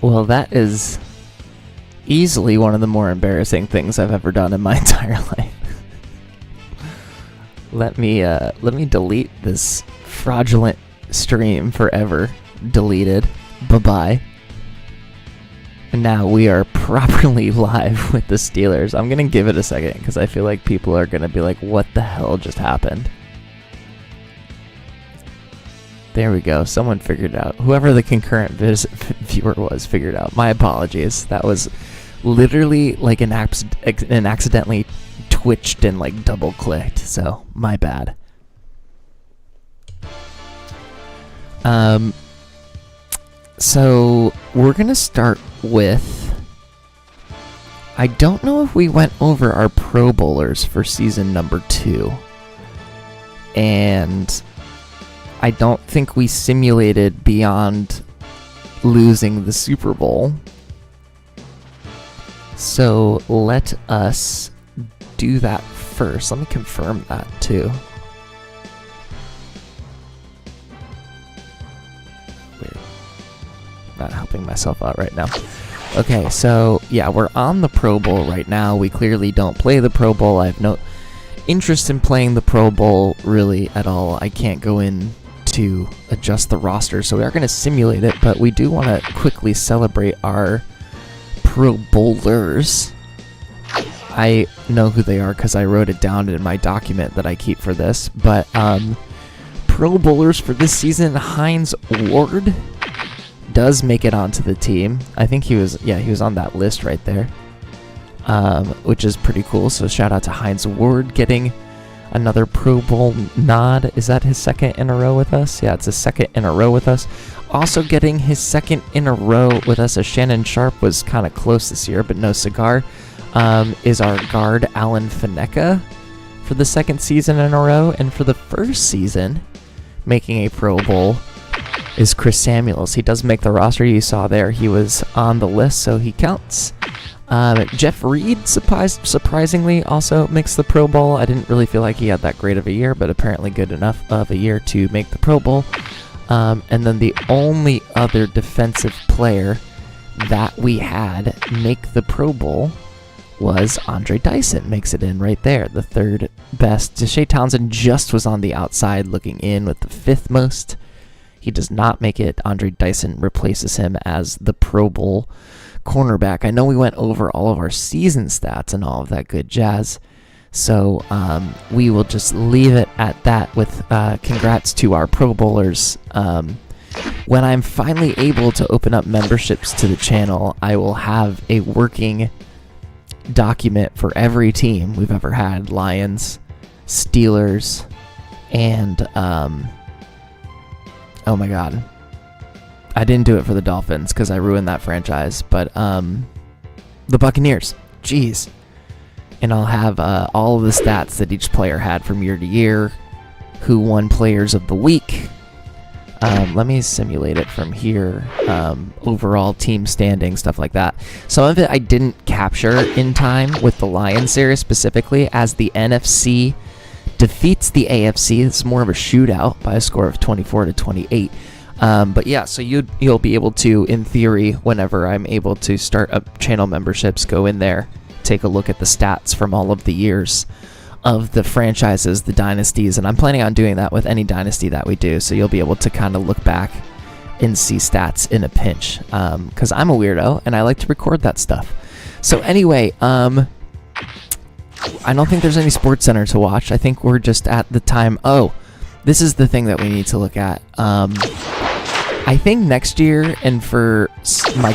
Well, that is easily one of the more embarrassing things I've ever done in my entire life. Let me delete this fraudulent stream forever. Deleted. Bye-bye. And now we are properly live with the Steelers. I'm going to give it a second because I feel like people are going to be like, what the hell just happened? There we go. Someone figured it out. Whoever the concurrent viewer was figured out. My apologies. That was literally like an accidentally twitched and like double clicked. So my bad. So we're going to start with, I don't know if we went over our Pro Bowlers for season number 2. And I don't think we simulated beyond losing the Super Bowl. So let us do that first. Let me confirm that too. Weird. Not helping myself out right now. Okay, so yeah, we're on the Pro Bowl right now. We clearly don't play the Pro Bowl. I have no interest in playing the Pro Bowl really at all. I can't go in to adjust the roster, so we are going to simulate it, but we do want to quickly celebrate our Pro Bowlers. I know who they are because I wrote it down in my document that I keep for this, but Pro Bowlers for this season, Hines Ward does make it onto the team. I think he was on that list right there, which is pretty cool, so shout out to Hines Ward getting another Pro Bowl nod. Is that his second in a row with us? Yeah, it's his second in a row with us. Also getting his second in a row with us, as Shannon Sharp was kind of close this year, but no cigar, is our guard Alan Faneca for the second season in a row. And for the first season making a Pro Bowl is Chris Samuels. He does make the roster. You saw there he was on the list, so he counts. Jeff Reed surprisingly also makes the Pro Bowl. I didn't really feel like he had that great of a year, but apparently good enough of a year to make the Pro Bowl. And then the only other defensive player that we had make the Pro Bowl was Andre Dyson. Makes it in right there, the third best. Deshae Townsend just was on the outside looking in with the fifth most. He does not make it. Andre Dyson replaces him as the Pro Bowl cornerback. I know we went over all of our season stats and all of that good jazz, so we will just leave it at that with congrats to our Pro Bowlers. When I'm finally able to open up memberships to the channel, I will have a working document for every team we've ever had. Lions, Steelers, and oh my god, I didn't do it for the Dolphins because I ruined that franchise, but the Buccaneers, jeez. And I'll have all of the stats that each player had from year to year, who won Players of the Week. Let me simulate it from here. Overall team standing, stuff like that. Some of it I didn't capture in time with the Lions series specifically, as the NFC defeats the AFC. It's more of a shootout by a score of 24-28. But yeah, so you'll be able to, in theory, whenever I'm able to start up channel memberships, go in there, take a look at the stats from all of the years of the franchises, the dynasties, and I'm planning on doing that with any dynasty that we do, so you'll be able to kind of look back and see stats in a pinch, because I'm a weirdo and I like to record that stuff. So anyway, I don't think there's any Sports Center to watch. I think we're just at the time. Oh, this is the thing that we need to look at. I think next year, and for my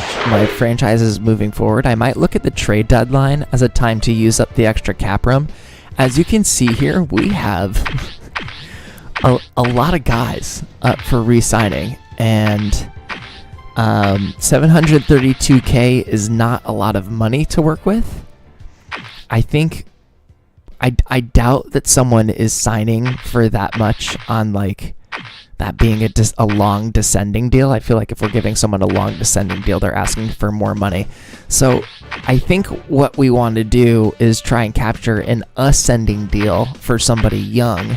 franchises moving forward, I might look at the trade deadline as a time to use up the extra cap room. As you can see here, we have a lot of guys up for re-signing, and 732K is not a lot of money to work with. I think I doubt that someone is signing for that much on like that being a long descending deal. I feel like if we're giving someone a long descending deal, they're asking for more money. So I think what we want to do is try and capture an ascending deal for somebody young.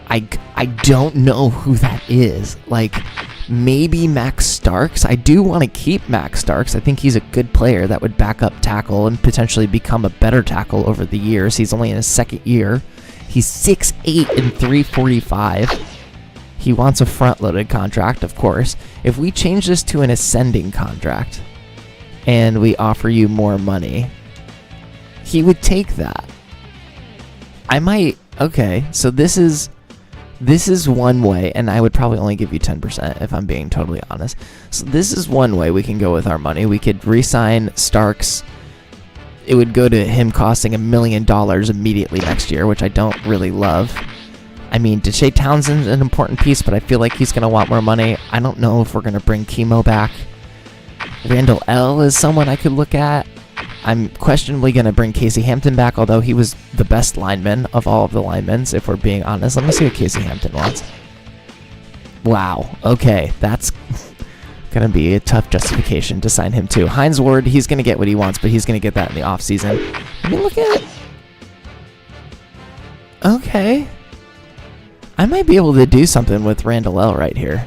I don't know who that is. Like, Maybe Max Starks. I do want to keep Max Starks. I think he's a good player that would back up tackle and potentially become a better tackle over the years. He's only in his second year. He's 6'8" and 345. He wants a front-loaded contract, of course. If we change this to an ascending contract and we offer you more money, he would take that. I might... Okay, so this is one way, and I would probably only give you 10% if I'm being totally honest. So this is one way we can go with our money. We could re-sign Starks. It would go to him costing $1 million immediately next year, which I don't really love. I mean, Deshae Townsend's an important piece, but I feel like he's going to want more money. I don't know if we're going to bring Chemo back. Randall L. is someone I could look at. I'm questionably going to bring Casey Hampton back, although he was the best lineman of all of the linemen, if we're being honest. Let me see what Casey Hampton wants. Wow. Okay, that's going to be a tough justification to sign him too. Hines Ward, he's going to get what he wants, but he's going to get that in the offseason. Let me look at it. Okay. I might be able to do something with Randall L. right here.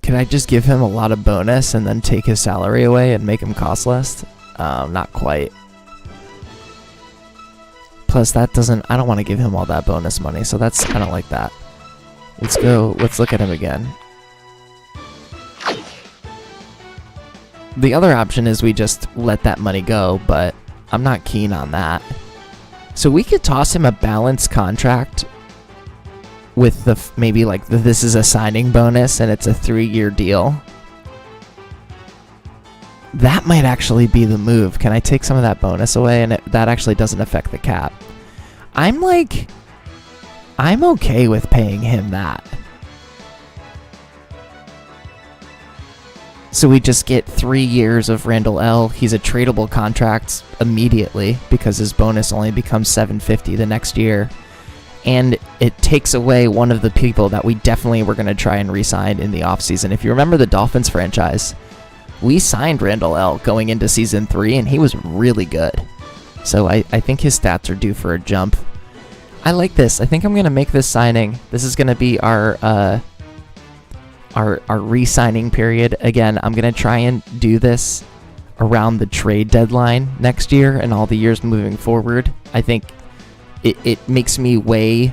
Can I just give him a lot of bonus and then take his salary away and make him cost less? Not quite. Plus, that doesn't... I don't want to give him all that bonus money, so that's... I don't like that. Let's look at him again. The other option is we just let that money go, but I'm not keen on that. So we could toss him a balanced contract with the maybe like this is a signing bonus and it's a 3-year deal. That might actually be the move. Can I take some of that bonus away and that actually doesn't affect the cap? I'm okay with paying him that. So we just get 3 years of Randall L. He's a tradable contract immediately because his bonus only becomes $750 the next year. And it takes away one of the people that we definitely were going to try and re-sign in the offseason. If you remember the Dolphins franchise, we signed Randall L. going into Season 3, and he was really good. So I think his stats are due for a jump. I like this. I think I'm going to make this signing. This is going to be our re-signing period. Again, I'm going to try and do this around the trade deadline next year and all the years moving forward. I think it makes me weigh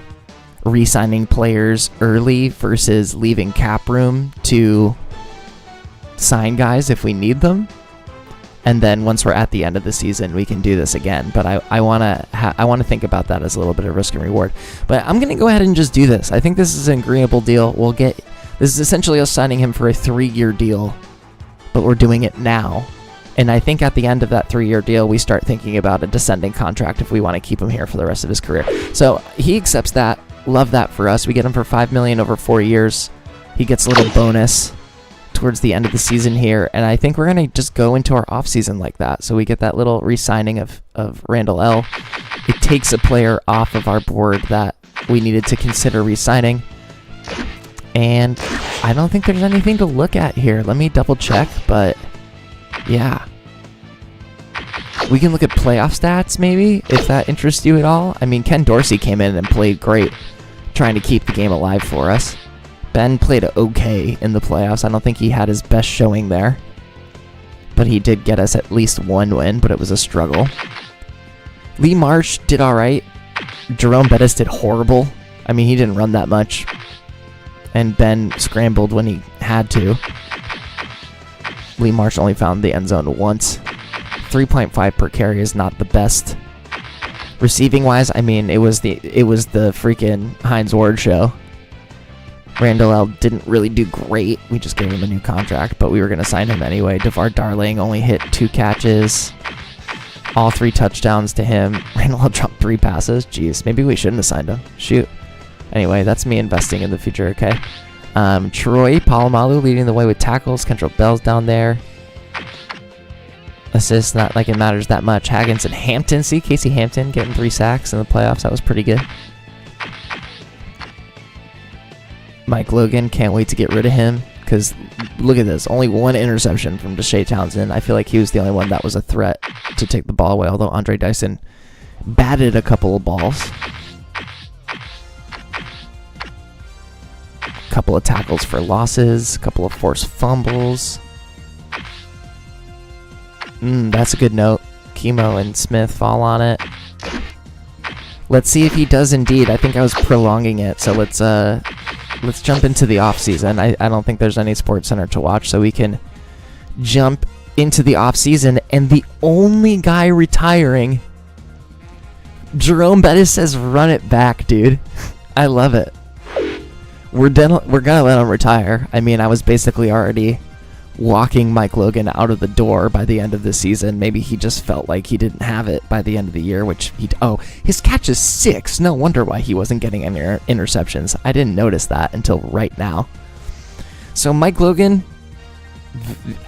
re-signing players early versus leaving cap room to sign guys if we need them. And then once we're at the end of the season, we can do this again. But I want to think about that as a little bit of risk and reward. But I'm going to go ahead and just do this. I think this is an agreeable deal. This is essentially us signing him for a 3-year deal, but we're doing it now. And I think at the end of that 3-year deal, we start thinking about a descending contract if we want to keep him here for the rest of his career. So he accepts that. Love that for us. We get him for $5 million over 4 years. He gets a little bonus towards the end of the season here. And I think we're going to just go into our offseason like that. So we get that little re-signing of Randall L. It takes a player off of our board that we needed to consider re-signing. And I don't think there's anything to look at here. Let me double check, but yeah. We can look at playoff stats, maybe, if that interests you at all. I mean, Ken Dorsey came in and played great, trying to keep the game alive for us. Ben played okay in the playoffs. I don't think he had his best showing there, but he did get us at least one win, but it was a struggle. Lee Marsh did all right. Jerome Bettis did horrible. I mean, he didn't run that much, and Ben scrambled when he had to. Lee Marsh only found the end zone once. 3.5 per carry is not the best. Receiving wise, I mean, it was the freaking Hines Ward show. Randall L. didn't really do great. We just gave him a new contract, but we were going to sign him anyway. DeVar Darling only hit 2 catches. All 3 touchdowns to him. Randall L. dropped 3 passes. Jeez, maybe we shouldn't have signed him. Shoot. Anyway, that's me investing in the future, okay? Troy Polamalu leading the way with tackles. Kentrell Bell's down there. Assists, not like it matters that much. Haggins and Hampton. See, Casey Hampton getting 3 sacks in the playoffs. That was pretty good. Mike Logan, can't wait to get rid of him. Because look at this. Only 1 interception from Deshae Townsend. I feel like he was the only one that was a threat to take the ball away. Although Andre Dyson batted a couple of balls. couple of tackles for losses, a couple of forced fumbles. That's a good note. Chemo and Smith fall on it. Let's see if he does indeed. I think I was prolonging it, so let's jump into the off season. I don't think there's any Sports Center to watch, so we can jump into the off season. And the only guy retiring, Jerome Bettis says, "Run it back, dude." I love it. We're gonna let him retire. I mean, I was basically already walking Mike Logan out of the door by the end of the season. Maybe he just felt like he didn't have it by the end of the year, which his catch is 6. No wonder why he wasn't getting any interceptions. I didn't notice that until right now. So Mike Logan,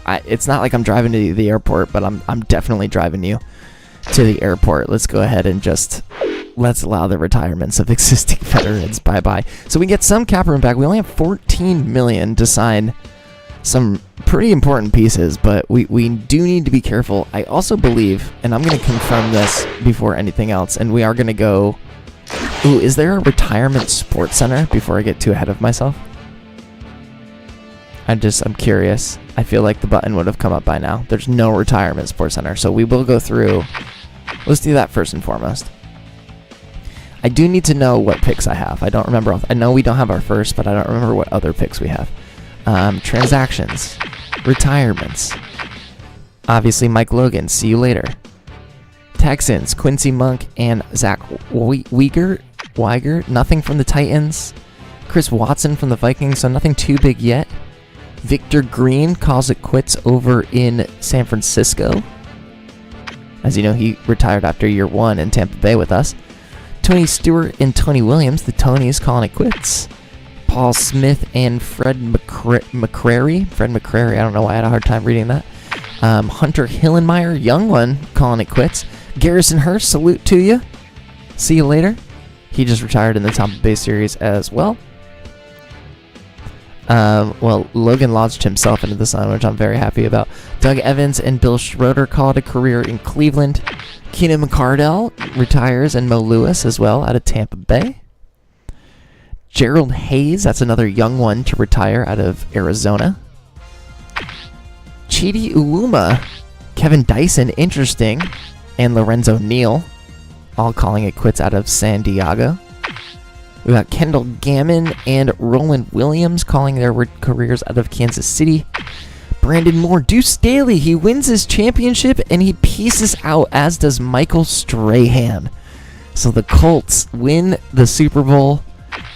it's not like I'm driving to the airport, but I'm definitely driving you to the airport. Let's go ahead and let's allow the retirements of existing veterans. Bye-bye. So we get some cap room back. We only have $14 million to sign some pretty important pieces, but we do need to be careful. I also believe, and I'm going to confirm this before anything else, and we are going to go... Ooh, is there a retirement sports center before I get too ahead of myself? I'm curious. I feel like the button would have come up by now. There's no retirement sports center, so we will go through. Let's do that first and foremost. I do need to know what picks I have. I don't remember. I know we don't have our first, but I don't remember what other picks we have. Transactions, retirements. Obviously, Mike Logan. See you later. Texans, Quincy Monk and Zach Weiger. Nothing from the Titans. Chris Watson from the Vikings, so nothing too big yet. Victor Green calls it quits over in San Francisco. As you know, he retired after year 1 in Tampa Bay with us. Tony Stewart and Tony Williams, the Tonys, calling it quits. Paul Smith and Fred McCrary. I don't know why I had a hard time reading that. Hunter Hillenmeyer, young one, calling it quits. Garrison Hurst, salute to you. See you later. He just retired in the Tampa Bay series as well. Logan launched himself into the sun, which I'm very happy about. Doug Evans and Bill Schroeder called a career in Cleveland. Keenan McCardell retires, and Mo Lewis as well out of Tampa Bay. Gerald Hayes, that's another young one to retire out of Arizona. Chidi Uwuma, Kevin Dyson, interesting, and Lorenzo Neal, all calling it quits out of San Diego. We got Kendall Gammon and Roland Williams calling their careers out of Kansas City. Brandon Moore, Deuce Staley, he wins his championship and he pieces out, as does Michael Strahan. So the Colts win the Super Bowl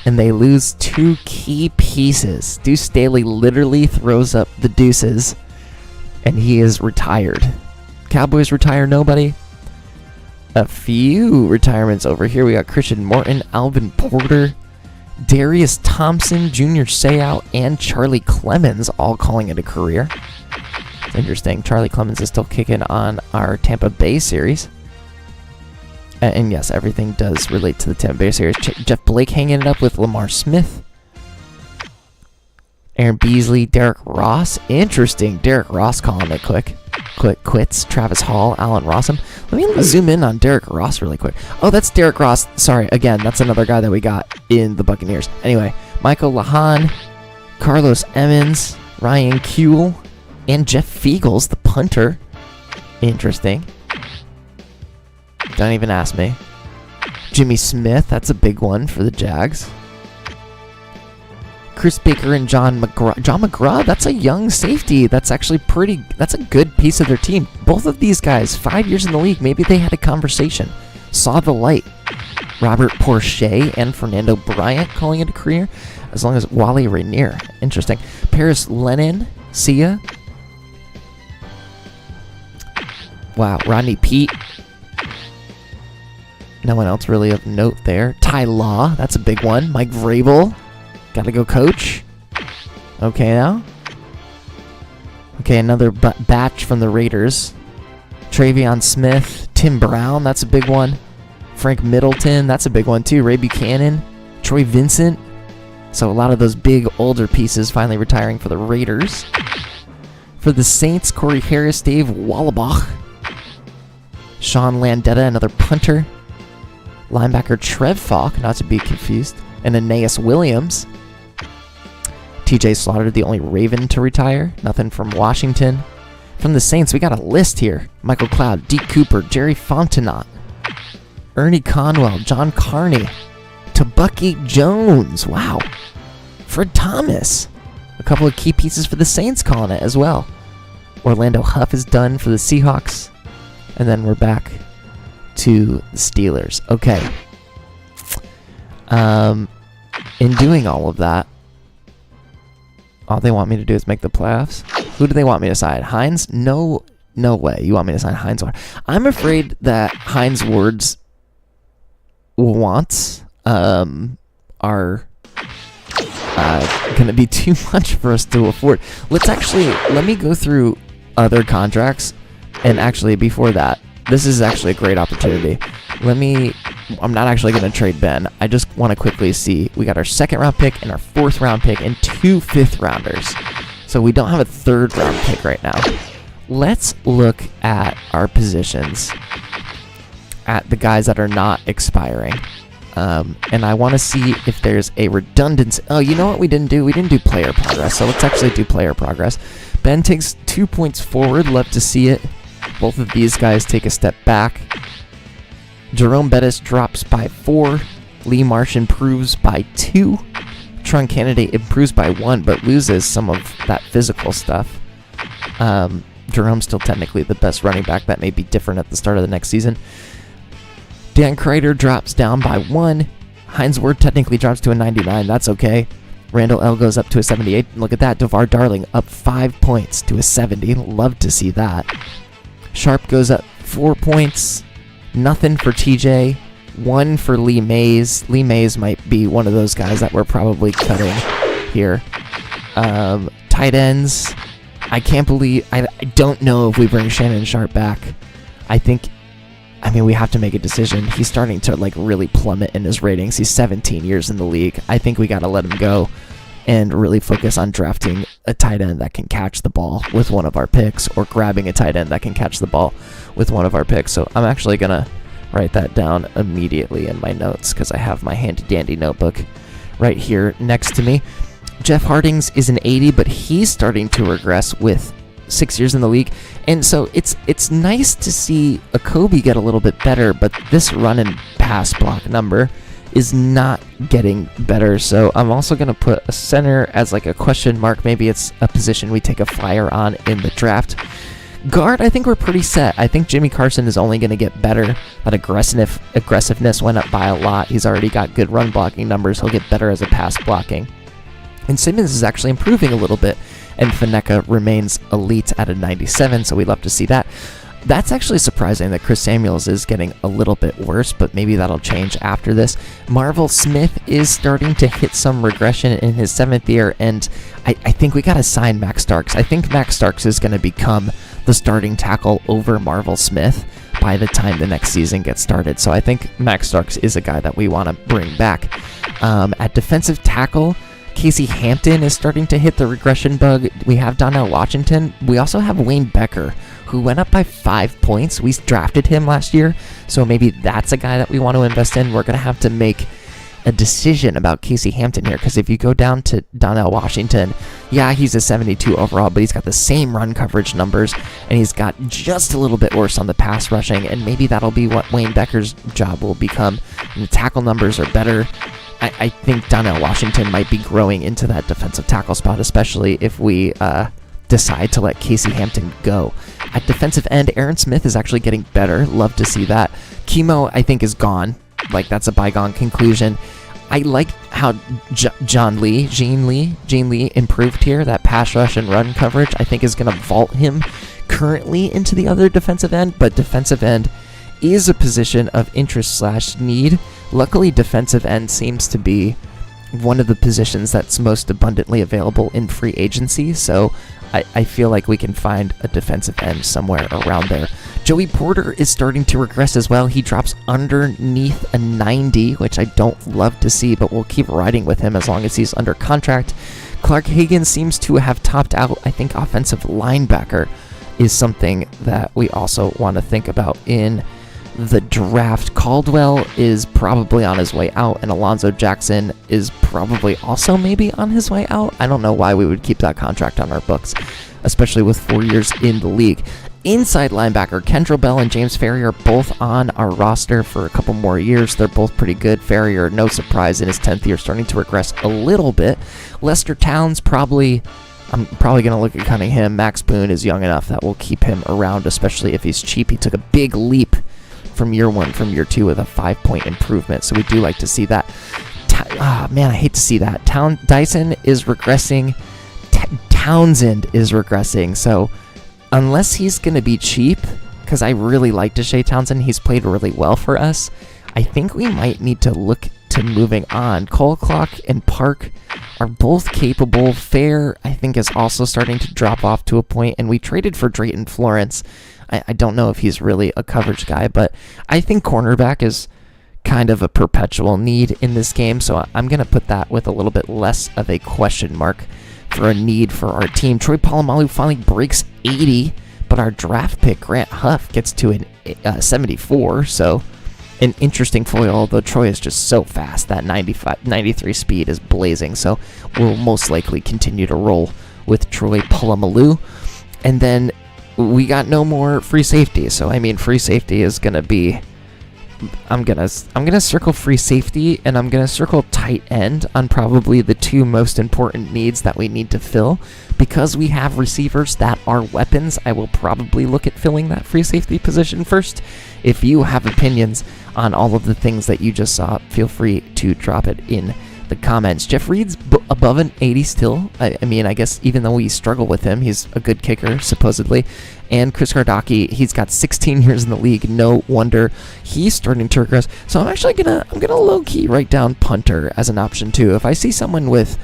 and they lose 2 key pieces. Deuce Staley literally throws up the deuces and he is retired. Cowboys retire nobody. A few retirements over here. We got Christian Morton, Alvin Porter, Darius Thompson, Junior Seau, and Charlie Clemens all calling it a career. It's interesting. Charlie Clemens is still kicking on our Tampa Bay series. And yes, everything does relate to the Tampa Bay series. Jeff Blake hanging it up with Lamar Smith. Aaron Beasley, Derek Ross. Interesting. Derek Ross calling it quits. Travis Hall, Allen Rossum. Let me zoom in on Derek Ross really quick. Oh, that's Derek Ross. Sorry, again, that's another guy that we got in the Buccaneers. Anyway, Michael Lahan, Carlos Emmons, Ryan Kuehl, and Jeff Fiegels, the punter. Interesting. Don't even ask me. Jimmy Smith, that's a big one for the Jags. Chris Baker and John McGraw. John McGraw, that's a young safety. That's actually that's a good piece of their team. Both of these guys, 5 years in the league, maybe they had a conversation. Saw the light. Robert Porcher and Fernando Bryant calling it a career, as long as Wally Rainier. Interesting. Paris Lennon, see ya. Wow, Rodney Pete. No one else really of note there. Ty Law, that's a big one. Mike Vrabel. Gotta go coach. Okay now. Okay, another batch from the Raiders. Travion Smith. Tim Brown, that's a big one. Frank Middleton, that's a big one too. Ray Buchanan. Troy Vincent. So a lot of those big older pieces finally retiring for the Raiders. For the Saints, Corey Harris, Dave Wallabach. Sean Landetta, another punter. Linebacker Trev Falk, not to be confused. And Aeneas Williams. TJ Slaughter, the only Raven to retire. Nothing from Washington. From the Saints, we got a list here. Michael Cloud, Deke Cooper, Jerry Fontenot, Ernie Conwell, John Carney, Tabucky Jones. Wow. Fred Thomas. A couple of key pieces for the Saints calling it as well. Orlando Huff is done for the Seahawks. And then we're back to the Steelers. Okay. In doing all of that, all they want me to do is make the playoffs. Who do they want me to sign? Hines? No way. You want me to sign Hines Ward? I'm afraid that Hines Ward's wants are going to be too much for us to afford. Let me go through other contracts. And actually, before that, this is actually a great opportunity. I'm not actually going to trade Ben. I just want to quickly see. We got our 2nd round pick and our 4th round pick and 2 5th rounders. So we don't have a 3rd round pick right now. Let's look at our positions, at the guys that are not expiring. And I want to see if there's a redundancy. Oh, you know what we didn't do? We didn't do player progress. So let's actually do player progress. Ben takes 2 points forward. Love to see it. Both of these guys take a step back. Jerome Bettis drops by 4. Lee Marsh improves by 2. Tron Candidate improves by 1, but loses some of that physical stuff. Jerome's still technically the best running back. That may be different at the start of the next season. Dan Kreider drops down by 1. Hines Ward technically drops to a 99. That's okay. Randall L goes up to a 78. Look at that. DeVar Darling up 5 points to a 70. Love to see that. Sharp goes up 4 points. Nothing for TJ. 1 for Lee Mays. Lee Mays might be one of those guys that we're probably cutting here. Tight ends. I can't believe... I don't know if we bring Shannon Sharp back. We have to make a decision. He's starting to really plummet in his ratings. He's 17 years in the league. I think we got to let him go and really focus on drafting a tight end that can catch the ball with one of our picks, or grabbing a tight end that can catch the ball with one of our picks. So I'm actually going to write that down immediately in my notes because I have my handy-dandy notebook right here next to me. Jeff Hardings is an 80, but he's starting to regress with 6 years in the league. And so it's nice to see a Kobe get a little bit better, but this run and pass block number is not getting better. So I'm also going to put a center as a question mark. Maybe it's a position we take a flyer on in the draft. Guard, I think we're pretty set. I think Jimmy Carson is only going to get better. That aggressiveness went up by a lot. He's already got good run blocking numbers. He'll get better as a pass blocking. And Simmons is actually improving a little bit. And Faneka remains elite at a 97, so we'd love to see that. That's actually surprising that Chris Samuels is getting a little bit worse, but maybe that'll change after this. Marvel Smith is starting to hit some regression in his 7th year, and I think we got to sign Max Starks. I think Max Starks is going to become the starting tackle over Marvel Smith by the time the next season gets started. So I think Max Starks is a guy that we want to bring back. At defensive tackle, Casey Hampton is starting to hit the regression bug. We have Donnell Washington. We also have Wayne Becker, who went up by 5 points. We drafted him last year, so maybe that's a guy that we want to invest in. We're going to have to make a decision about Casey Hampton here, because if you go down to Donnell Washington, yeah, he's a 72 overall, but he's got the same run coverage numbers, and he's got just a little bit worse on the pass rushing, and maybe that'll be what Wayne Becker's job will become. And the tackle numbers are better. I think Donnell Washington might be growing into that defensive tackle spot, especially if we decide to let Casey Hampton go. At defensive end, Aaron Smith is actually getting better. Love to see that. Chemo, I think, is gone. That's a bygone conclusion. I like how Gene Lee improved here. That pass rush and run coverage, I think, is going to vault him currently into the other defensive end, but defensive end is a position of interest/need. Luckily, defensive end seems to be one of the positions that's most abundantly available in free agency, so I feel like we can find a defensive end somewhere around there. Joey Porter is starting to regress as well. He drops underneath a 90, which I don't love to see, but we'll keep riding with him as long as he's under contract. Clark Hagan seems to have topped out. I think offensive linebacker is something that we also want to think about in the draft. Caldwell is probably on his way out, and Alonzo Jackson is probably also maybe on his way out. I don't know why we would keep that contract on our books, especially with 4 years in the league. Inside linebacker, Kendrell Bell and James Ferrier are both on our roster for a couple more years. They're both pretty good. Ferrier, no surprise, in his 10th year, starting to regress a little bit. Lester Towns, I'm probably going to look at cutting him. Max Boone is young enough that will keep him around, especially if he's cheap. He took a big leap from year 1, from year 2 with a 5-point improvement, so we do like to see that. Man, I hate to see that. Dyson is regressing. Townsend is regressing, so unless he's going to be cheap, because I really like Deshae Townsend, he's played really well for us, I think we might need to look to moving on. Cole Clock and Park are both capable. Fair, I think, is also starting to drop off to a point, and we traded for Drayton Florence. I don't know if he's really a coverage guy, but I think cornerback is kind of a perpetual need in this game, so I'm going to put that with a little bit less of a question mark for a need for our team. Troy Polamalu finally breaks 80, but our draft pick, Grant Huff, gets to an 74, so an interesting foil, although Troy is just so fast. That 93 speed is blazing, so we'll most likely continue to roll with Troy Polamalu. And then we got no more free safety, so I mean, free safety is going to be... I'm gonna circle free safety, and I'm gonna circle tight end on probably the 2 most important needs that we need to fill. Because we have receivers that are weapons, I will probably look at filling that free safety position first. If you have opinions on all of the things that you just saw, feel free to drop it in the comments. Jeff Reed's above an 80 still. I mean, I guess even though we struggle with him, he's a good kicker, supposedly. And Chris Gardocki, he's got 16 years in the league. No wonder he's starting to regress. So I'm actually gonna low-key write down punter as an option too. If I see someone with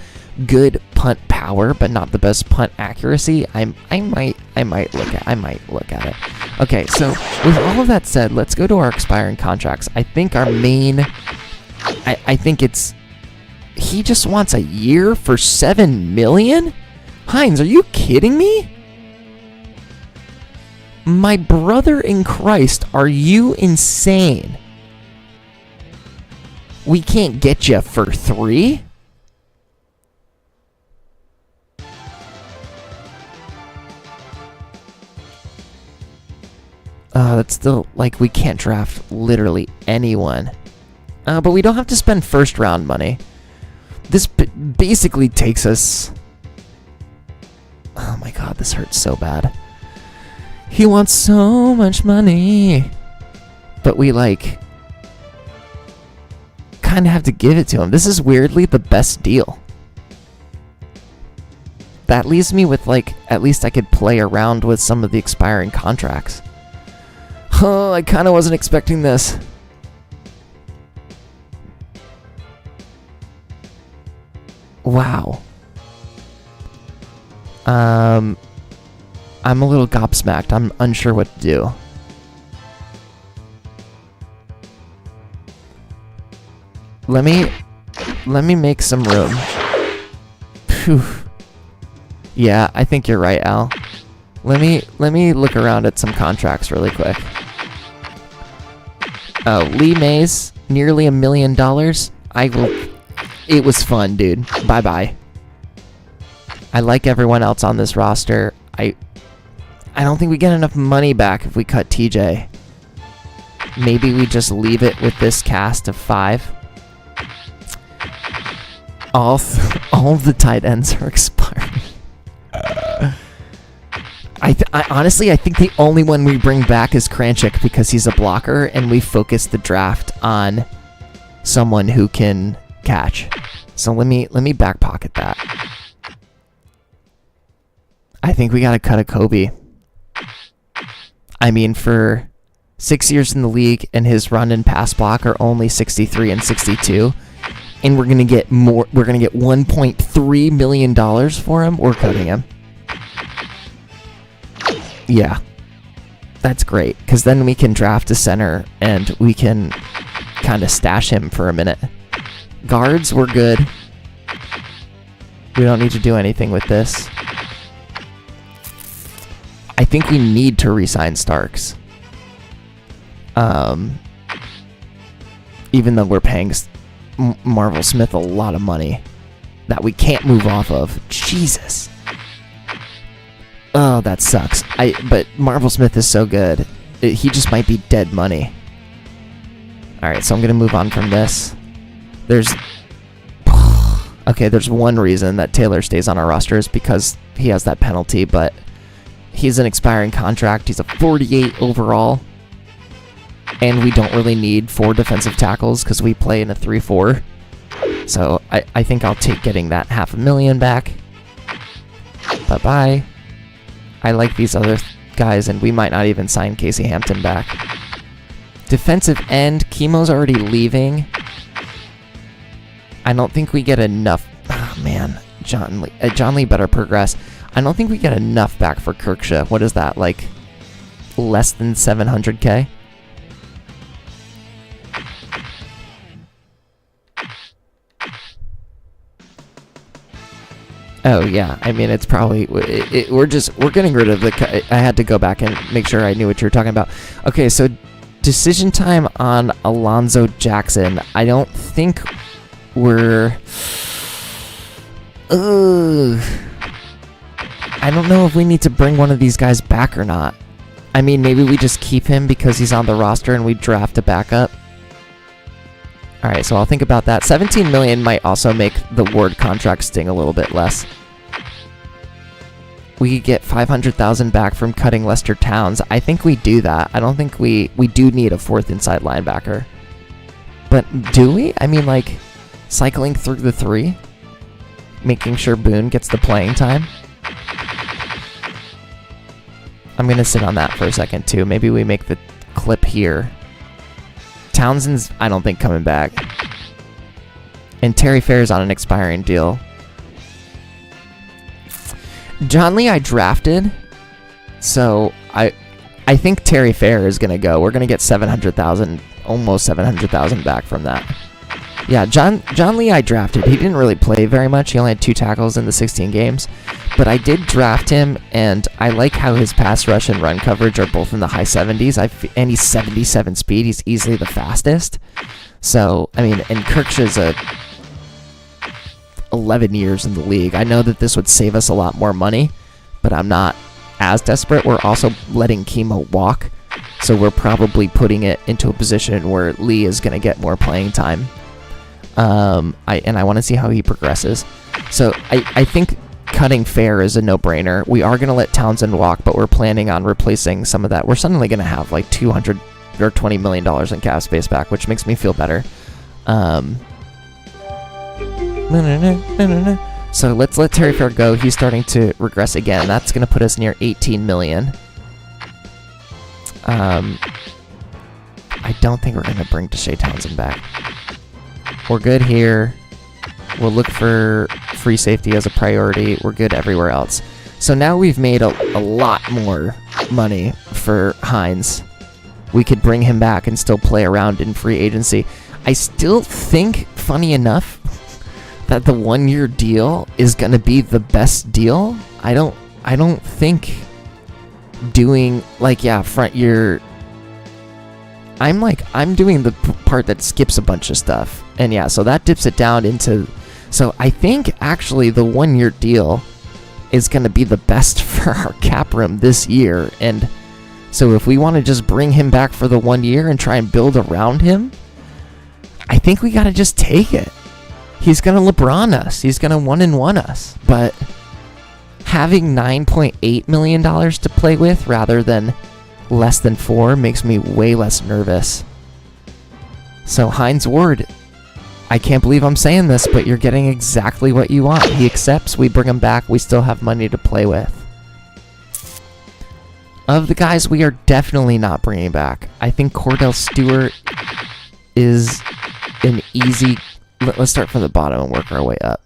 good punt power but not the best punt accuracy, I might look at it. Okay, so with all of that said, let's go to our expiring contracts. I think our main, I think it's, he just wants a year for $7 million? Hines, are you kidding me? My brother in Christ, are you insane? We can't get you for 3? That's still, like, we can't draft literally anyone. But we don't have to spend first round money. This basically takes us... Oh my god, this hurts so bad. He wants so much money. But we, like, kind of have to give it to him. This is weirdly the best deal. That leaves me with, like, at least I could play around with some of the expiring contracts. Oh, I kind of wasn't expecting this. Wow. I'm a little gobsmacked. I'm unsure what to do. Let me make some room. Phew. Yeah, I think you're right, Al. Let me look around at some contracts really quick. Oh, Lee Mays, nearly $1 million. It was fun, dude. Bye-bye. I like everyone else on this roster. I don't think we get enough money back if we cut TJ. Maybe we just leave it with this cast of 5. All of the tight ends are expiring. I honestly think the only one we bring back is Kranchik because he's a blocker, and we focus the draft on someone who can catch. So let me back pocket that. I think we gotta cut a Kobe. I mean, for 6 years in the league, and his run and pass block are only 63 and 62, and we're gonna get more. We're gonna get $1.3 million for him. We're cutting him. Yeah, that's great, because then we can draft a center and we can kind of stash him for a minute. Guards, we're good. We don't need to do anything with this. I think we need to re-sign Starks. Even though we're paying Marvel Smith a lot of money that we can't move off of. Jesus. Oh, that sucks. But Marvel Smith is so good. He just might be dead money. Alright, so I'm going to move on from this. There's one reason that Taylor stays on our roster is because he has that penalty, but he's an expiring contract. He's a 48 overall. And we don't really need 4 defensive tackles because we play in a 3-4. So I think I'll take getting that $500,000 back. Bye-bye. I like these other guys, and we might not even sign Casey Hampton back. Defensive end, Chemo's already leaving. I don't think we get enough. Oh, man. John Lee better progress. I don't think we get enough back for Kirksha. What is that, like less than 700K? Oh yeah, I mean it's probably we're getting rid of the. I had to go back and make sure I knew what you were talking about. Okay, so decision time on Alonzo Jackson. I don't think we're. I don't know if we need to bring one of these guys back or not. I mean, maybe we just keep him because he's on the roster and we draft a backup. All right, so I'll think about that. 17 million might also make the Ward contract sting a little bit less. We could get 500,000 back from cutting Lester Towns. I think we do that. I don't think we do need a 4th inside linebacker. But do we? I mean, like, cycling through the 3? Making sure Boone gets the playing time? I'm going to sit on that for a second, too. Maybe we make the clip here. Townsend's, I don't think, coming back. And Terry Fair's on an expiring deal. John Lee I drafted, so I think Terry Fair is going to go. We're going to get 700,000, almost 700,000 back from that. Yeah, John Lee I drafted. He didn't really play very much. He only had 2 tackles in the 16 games. But I did draft him, and I like how his pass rush and run coverage are both in the high 70s. And he's 77 speed. He's easily the fastest. So, I mean, and Kirksha's 11 years in the league. I know that this would save us a lot more money, but I'm not as desperate. We're also letting Chemo walk, so we're probably putting it into a position where Lee is going to get more playing time. I want to see how he progresses. So I think cutting Fair is a no-brainer. We are going to let Townsend walk, but we're planning on replacing some of that. We're suddenly going to have like $200 or $20 million in cap space back, which makes me feel better. So let's let Terry Fair go. He's starting to regress again. That's going to put us near 18 million. I don't think we're going to bring Deshae Townsend back. We're good here. We'll look for free safety as a priority. We're good everywhere else. So now we've made a lot more money for Hines. We could bring him back and still play around in free agency. I still think, funny enough, that the 1-year deal is going to be the best deal. I don't think doing, like, yeah, front year. I'm doing the part that skips a bunch of stuff. And yeah, so that dips it down into... So I think, actually, the 1-year deal is going to be the best for our cap room this year. And so if we want to just bring him back for the 1 year and try and build around him, I think we got to just take it. He's going to LeBron us. He's going to 1-and-1 us. But having $9.8 million to play with rather than less than 4 makes me way less nervous. So Hines Ward, I can't believe I'm saying this, but you're getting exactly what you want. He accepts, we bring him back, we still have money to play with. Of the guys we are definitely not bringing back, I think Cordell Stewart is an easy... Let's start from the bottom and work our way up.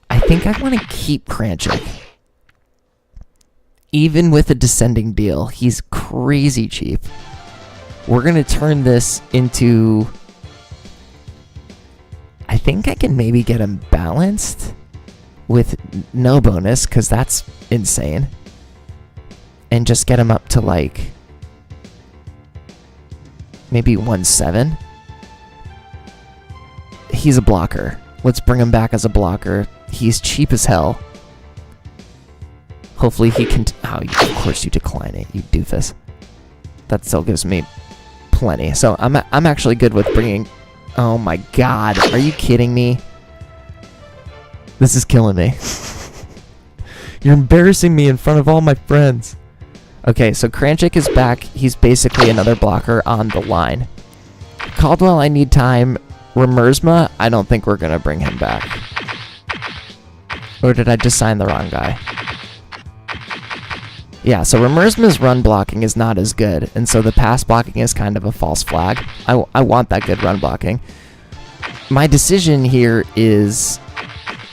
I think I want to keep Kranchik. Even with a descending deal, he's crazy cheap. We're going to turn this into... I think I can maybe get him balanced with no bonus, because that's insane. And just get him up to like Maybe 1.7. He's a blocker. Let's bring him back as a blocker. He's cheap as hell. Hopefully he can... Oh, of course you decline it, you doofus. That still gives me plenty. So I'm actually good with bringing... Oh my god. Are you kidding me? This is killing me. You're embarrassing me in front of all my friends. Okay, so Kranchik is back. He's basically another blocker on the line. Caldwell, I need time. Remersma, I don't think we're going to bring him back. Or did I just sign the wrong guy? Yeah, so Remersma's run blocking is not as good, and so the pass blocking is kind of a false flag. I want that good run blocking. My decision here is,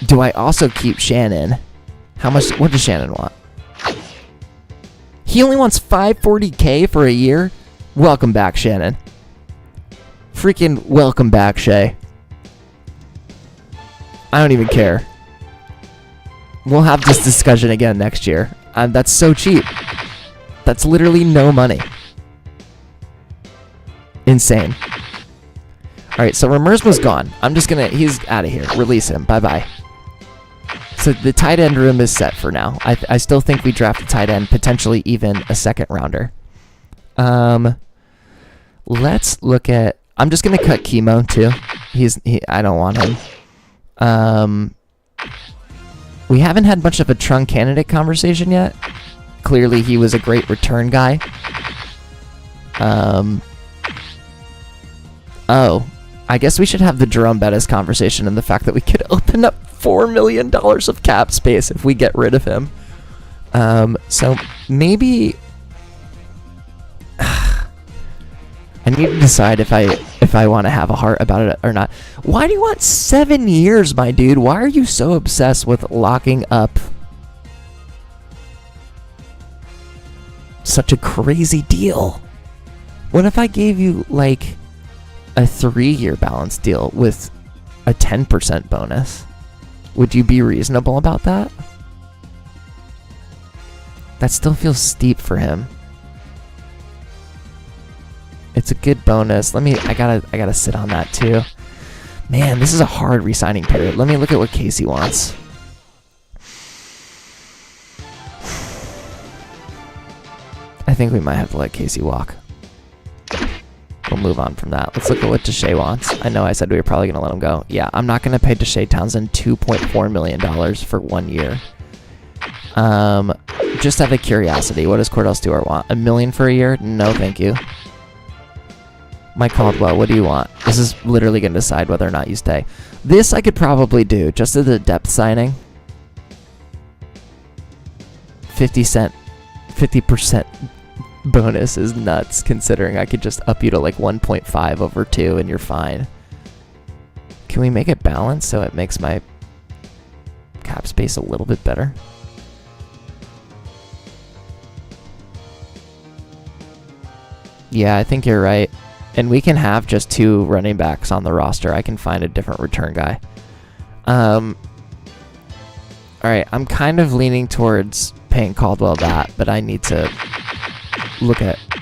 do I also keep Shannon? How much? What does Shannon want? He only wants $540K for a year? Welcome back, Shannon. Freaking welcome back, Shay. I don't even care. We'll have this discussion again next year. That's so cheap. That's literally no money. Insane. Alright, so Remersma's gone. I'm just gonna... He's out of here. Release him. Bye-bye. So the tight end room is set for now. I still think we draft a tight end, potentially even a second rounder. Let's look at... I'm just gonna cut Chemo too. I don't want him. We haven't had much of a Trung candidate conversation yet. Clearly, he was a great return guy. Oh, I guess we should have the Jerome Bettis conversation and the fact that we could open up $4 million of cap space if we get rid of him. So maybe I need to decide if I want to have a heart about it or not. Why do you want 7 years, my dude? Why are you so obsessed with locking up such a crazy deal? What if I gave you like a 3-year balance deal with a 10% bonus? Would you be reasonable about that? That still feels steep for him. It's a good bonus. I gotta sit on that too. Man, this is a hard re-signing period. Let me look at what Casey wants. I think we might have to let Casey walk. We'll move on from that. Let's look at what Deshae wants. I know I said we were probably gonna let him go. Yeah, I'm not gonna pay Deshae Townsend $2.4 million for 1 year. Just out of curiosity, what does Cordell Stewart want? $1 million for a year? No, thank you. Mike Caldwell, what do you want? This is literally going to decide whether or not you stay. This I could probably do, just as a depth signing. 50% bonus is nuts, considering I could just up you to like 1.5 over 2 and you're fine. Can we make it balanced so it makes my cap space a little bit better? Yeah, I think you're right. And we can have just 2 running backs on the roster. I can find a different return guy. Alright, I'm kind of leaning towards paying Caldwell that, but I need to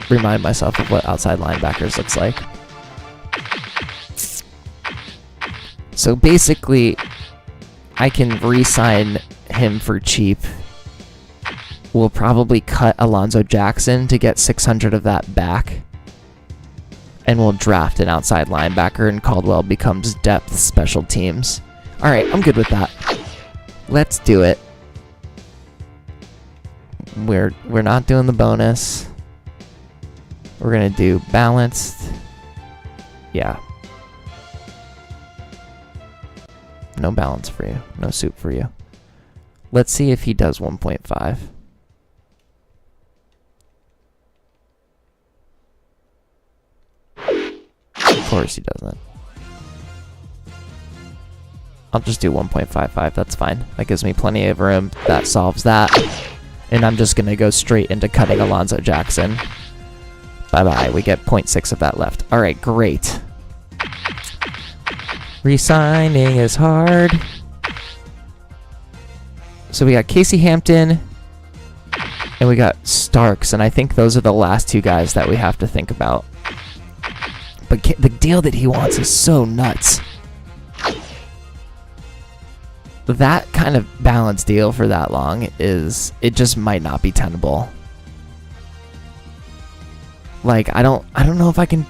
remind myself of what outside linebackers looks like. So basically, I can re-sign him for cheap. We'll probably cut Alonzo Jackson to get 600 of that back. And we'll draft an outside linebacker, and Caldwell becomes depth special teams. Alright, I'm good with that. Let's do it. We're not doing the bonus. We're gonna do balanced. Yeah. No balance for you. No soup for you. Let's see if he does 1.5. Of course he doesn't. I'll just do 1.55. That's fine. That gives me plenty of room. That solves that. And I'm just going to go straight into cutting Alonzo Jackson. Bye-bye. We get 0.6 of that left. All right, great. Resigning is hard. So we got Casey Hampton. And we got Starks. And I think those are the last 2 guys that we have to think about. But the deal that he wants is so nuts. That kind of balance deal for that long it just might not be tenable. Like, I don't know if I can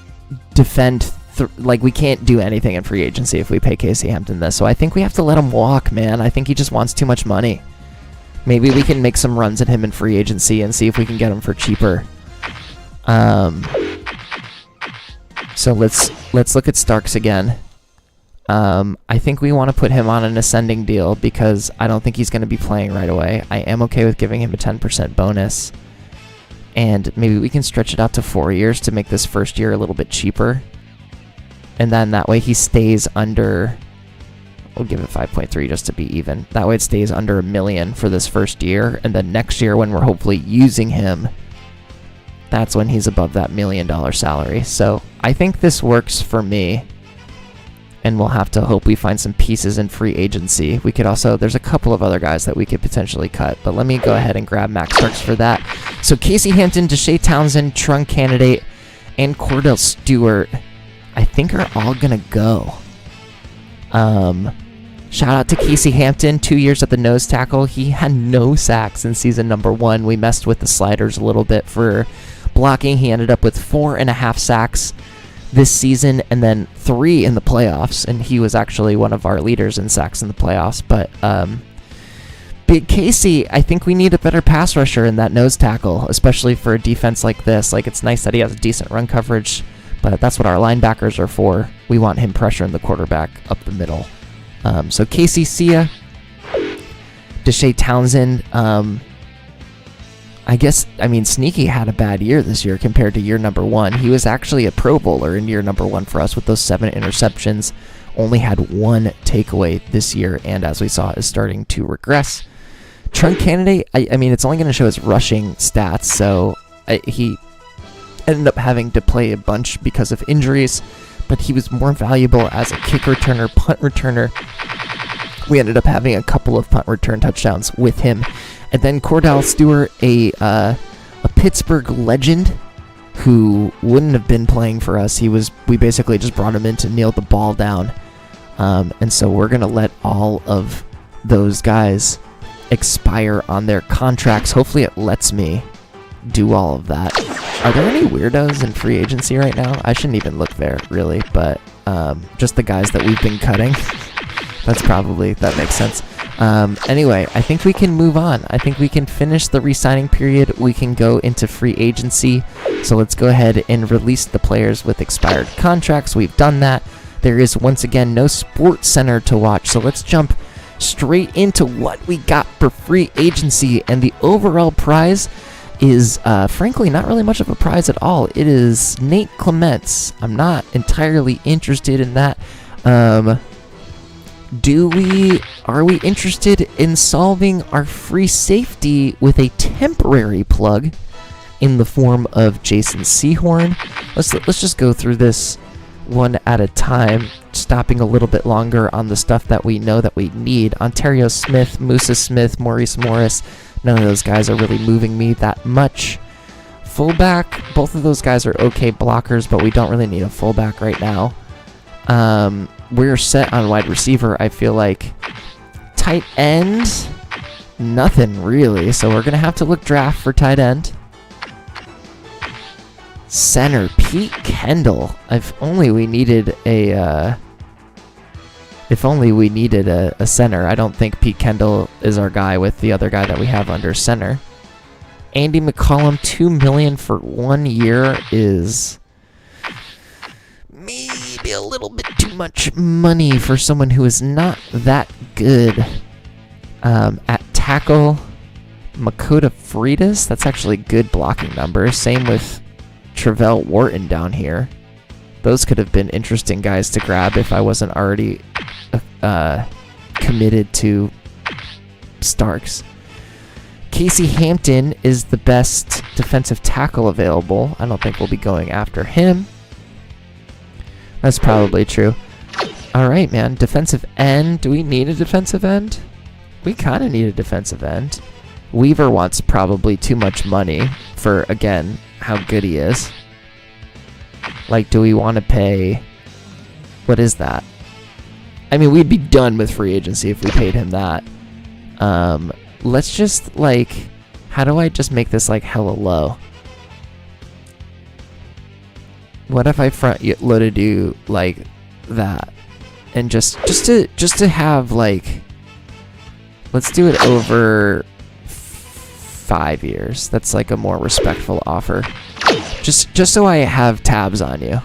defend. Like, we can't do anything in free agency if we pay Casey Hampton this. So I think we have to let him walk, man. I think he just wants too much money. Maybe we can make some runs at him in free agency and see if we can get him for cheaper. So let's look at Starks again. I think we want to put him on an ascending deal because I don't think he's going to be playing right away. I am okay with giving him a 10% bonus. And maybe we can stretch it out to 4 years to make this first year a little bit cheaper. And then that way he stays under... We'll give it 5.3 just to be even. That way it stays under $1 million for this first year. And then next year when we're hopefully using him, that's when he's above that $1 million salary. So I think this works for me. And we'll have to hope we find some pieces in free agency. We could also... There's a couple of other guys that we could potentially cut. But let me go ahead and grab Max Starks for that. So Casey Hampton, Deshae Townsend, Trunk Candidate, and Cordell Stewart, I think are all going to go. Shout out to Casey Hampton, 2 years at the nose tackle. He had no sacks in season number 1. We messed with the sliders a little bit for blocking. He ended up with 4.5 sacks this season and then 3 in the playoffs. And he was actually one of our leaders in sacks in the playoffs. But Big Casey, I think we need a better pass rusher in that nose tackle, especially for a defense like this. Like, it's nice that he has decent run coverage, but that's what our linebackers are for. We want him pressuring the quarterback up the middle. So Casey, see ya. Deshae Townsend, Sneaky had a bad year this year compared to year number 1. He was actually a Pro Bowler in year number 1 for us with those 7 interceptions. Only had 1 takeaway this year, and as we saw, is starting to regress. Trunk Candidate, it's only going to show his rushing stats, so he ended up having to play a bunch because of injuries, but he was more valuable as a kick returner, punt returner. We ended up having a couple of punt return touchdowns with him. And then Cordell Stewart, a Pittsburgh legend who wouldn't have been playing for us. We basically just brought him in to kneel the ball down. And so we're going to let all of those guys expire on their contracts. Hopefully it lets me do all of that. Are there any weirdos in free agency right now? I shouldn't even look there, really, but just the guys that we've been cutting. That makes sense. Anyway, I think we can move on. I think we can finish the re-signing period. We can go into free agency. So let's go ahead and release the players with expired contracts. We've done that. There is, once again, no Sports Center to watch. So let's jump straight into what we got for free agency. And the overall prize is, frankly, not really much of a prize at all. It is Nate Clements. I'm not entirely interested in that. Are we interested in solving our free safety with a temporary plug in the form of Jason Sehorn? Let's just go through this one at a time, stopping a little bit longer on the stuff that we know that we need. Ontario Smith, Musa Smith, Maurice Morris, none of those guys are really moving me that much. Fullback, both of those guys are okay blockers, but we don't really need a fullback right now. We're set on wide receiver, I feel like. Tight end, nothing really, so we're going to have to look draft for tight end. Center, Pete Kendall. If only we needed a center. I don't think Pete Kendall is our guy with the other guy that we have under center. Andy McCollum, $2 million for 1 year is maybe a little bit too much money for someone who is not that good. At tackle, Makota Freitas. That's actually good blocking numbers. Same with Travell Wharton down here. Those could have been interesting guys to grab if I wasn't already committed to Starks. Casey Hampton is the best defensive tackle available. I don't think we'll be going after him. That's probably true. Alright, man. Defensive end. Do we need a defensive end? We kind of need a defensive end. Weaver wants probably too much money for, again, how good he is. Like, do we want to pay... What is that? I mean, we'd be done with free agency if we paid him that. Let's just, like... How do I just make this, like, hella low? What if I front-loaded you like that? And just to have, like... Let's do it over 5 years. That's, like, a more respectful offer. Just so I have tabs on you.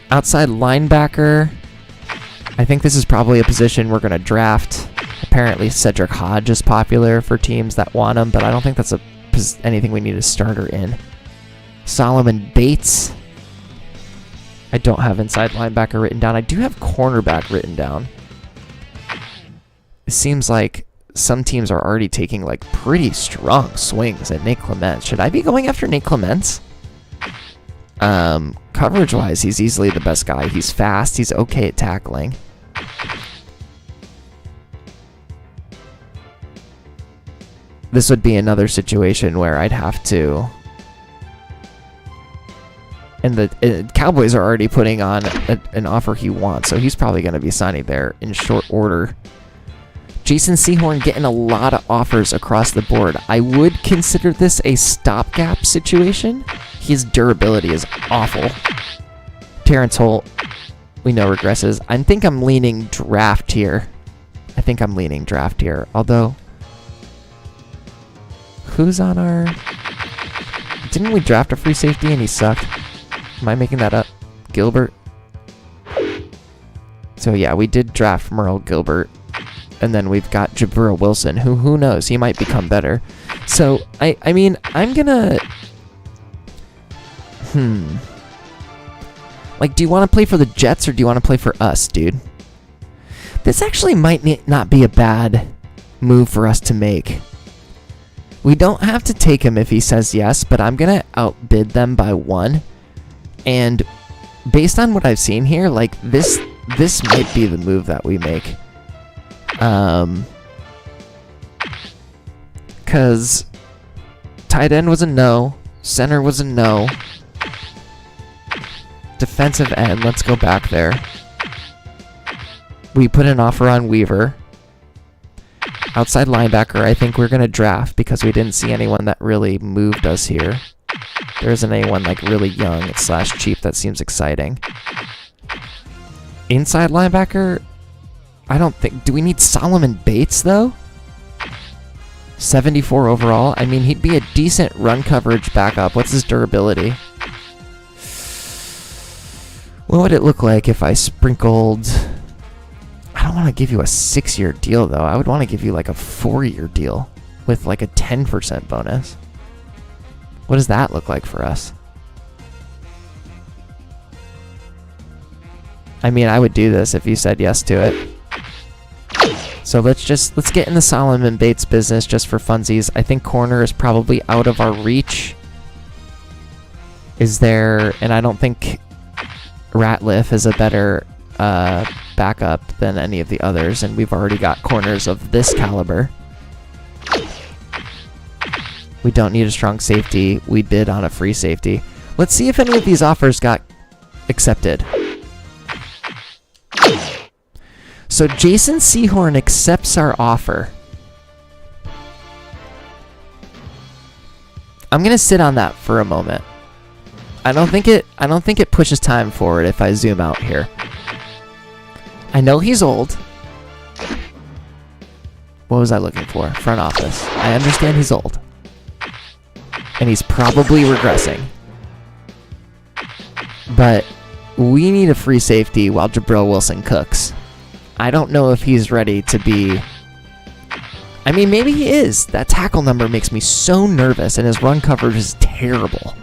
Outside linebacker. I think this is probably a position we're going to draft. Apparently Cedric Hodge is popular for teams that want him, but I don't think that's anything we need a starter in. Solomon Bates. I don't have inside linebacker written down. I do have cornerback written down. It seems like some teams are already taking like pretty strong swings at Nate Clements. Should I be going after Nate Clements? Coverage-wise, he's easily the best guy. He's fast. He's okay at tackling. This would be another situation where I'd have to... And the Cowboys are already putting on an offer he wants, so he's probably going to be signing there in short order. Jason Sehorn getting a lot of offers across the board. I would consider this a stopgap situation. His durability is awful. Terrence Holt, we know regresses. I think I'm leaning draft here. Although, who's on our... Didn't we draft a free safety and he sucked? Am I making that up? Gilbert? So yeah, we did draft Merle Gilbert. And then we've got Jabril Wilson, who knows? He might become better. So, I mean, I'm gonna... Like, do you want to play for the Jets or do you want to play for us, dude? This actually might not be a bad move for us to make. We don't have to take him if he says yes, but I'm gonna outbid them by 1. And based on what I've seen here, like, this might be the move that we make. Because tight end was a no, center was a no, defensive end, let's go back there. We put an offer on Weaver. Outside linebacker, I think we're going to draft because we didn't see anyone that really moved us here. There isn't anyone like really young / cheap that seems exciting. Inside linebacker, I don't think... Do we need Solomon Bates, though? 74 overall? I mean, he'd be a decent run coverage backup. What's his durability? What would it look like if I sprinkled... I don't want to give you a 6-year deal, though. I would want to give you, like, a 4-year deal with, like, a 10% bonus. What does that look like for us? I mean, I would do this if you said yes to it. So let's get in the Solomon Bates business just for funsies. I think corner is probably out of our reach. And I don't think Ratliff is a better backup than any of the others, and we've already got corners of this caliber. We don't need a strong safety. We bid on a free safety. Let's see if any of these offers got accepted. So Jason Sehorn accepts our offer. I'm gonna sit on that for a moment. I don't think it pushes time forward if I zoom out here. I know he's old. What was I looking for? Front office. I understand he's old. And he's probably regressing. But we need a free safety while Jabril Wilson cooks. I don't know if he's ready to be... I mean, maybe he is. That tackle number makes me so nervous, and his run coverage is terrible.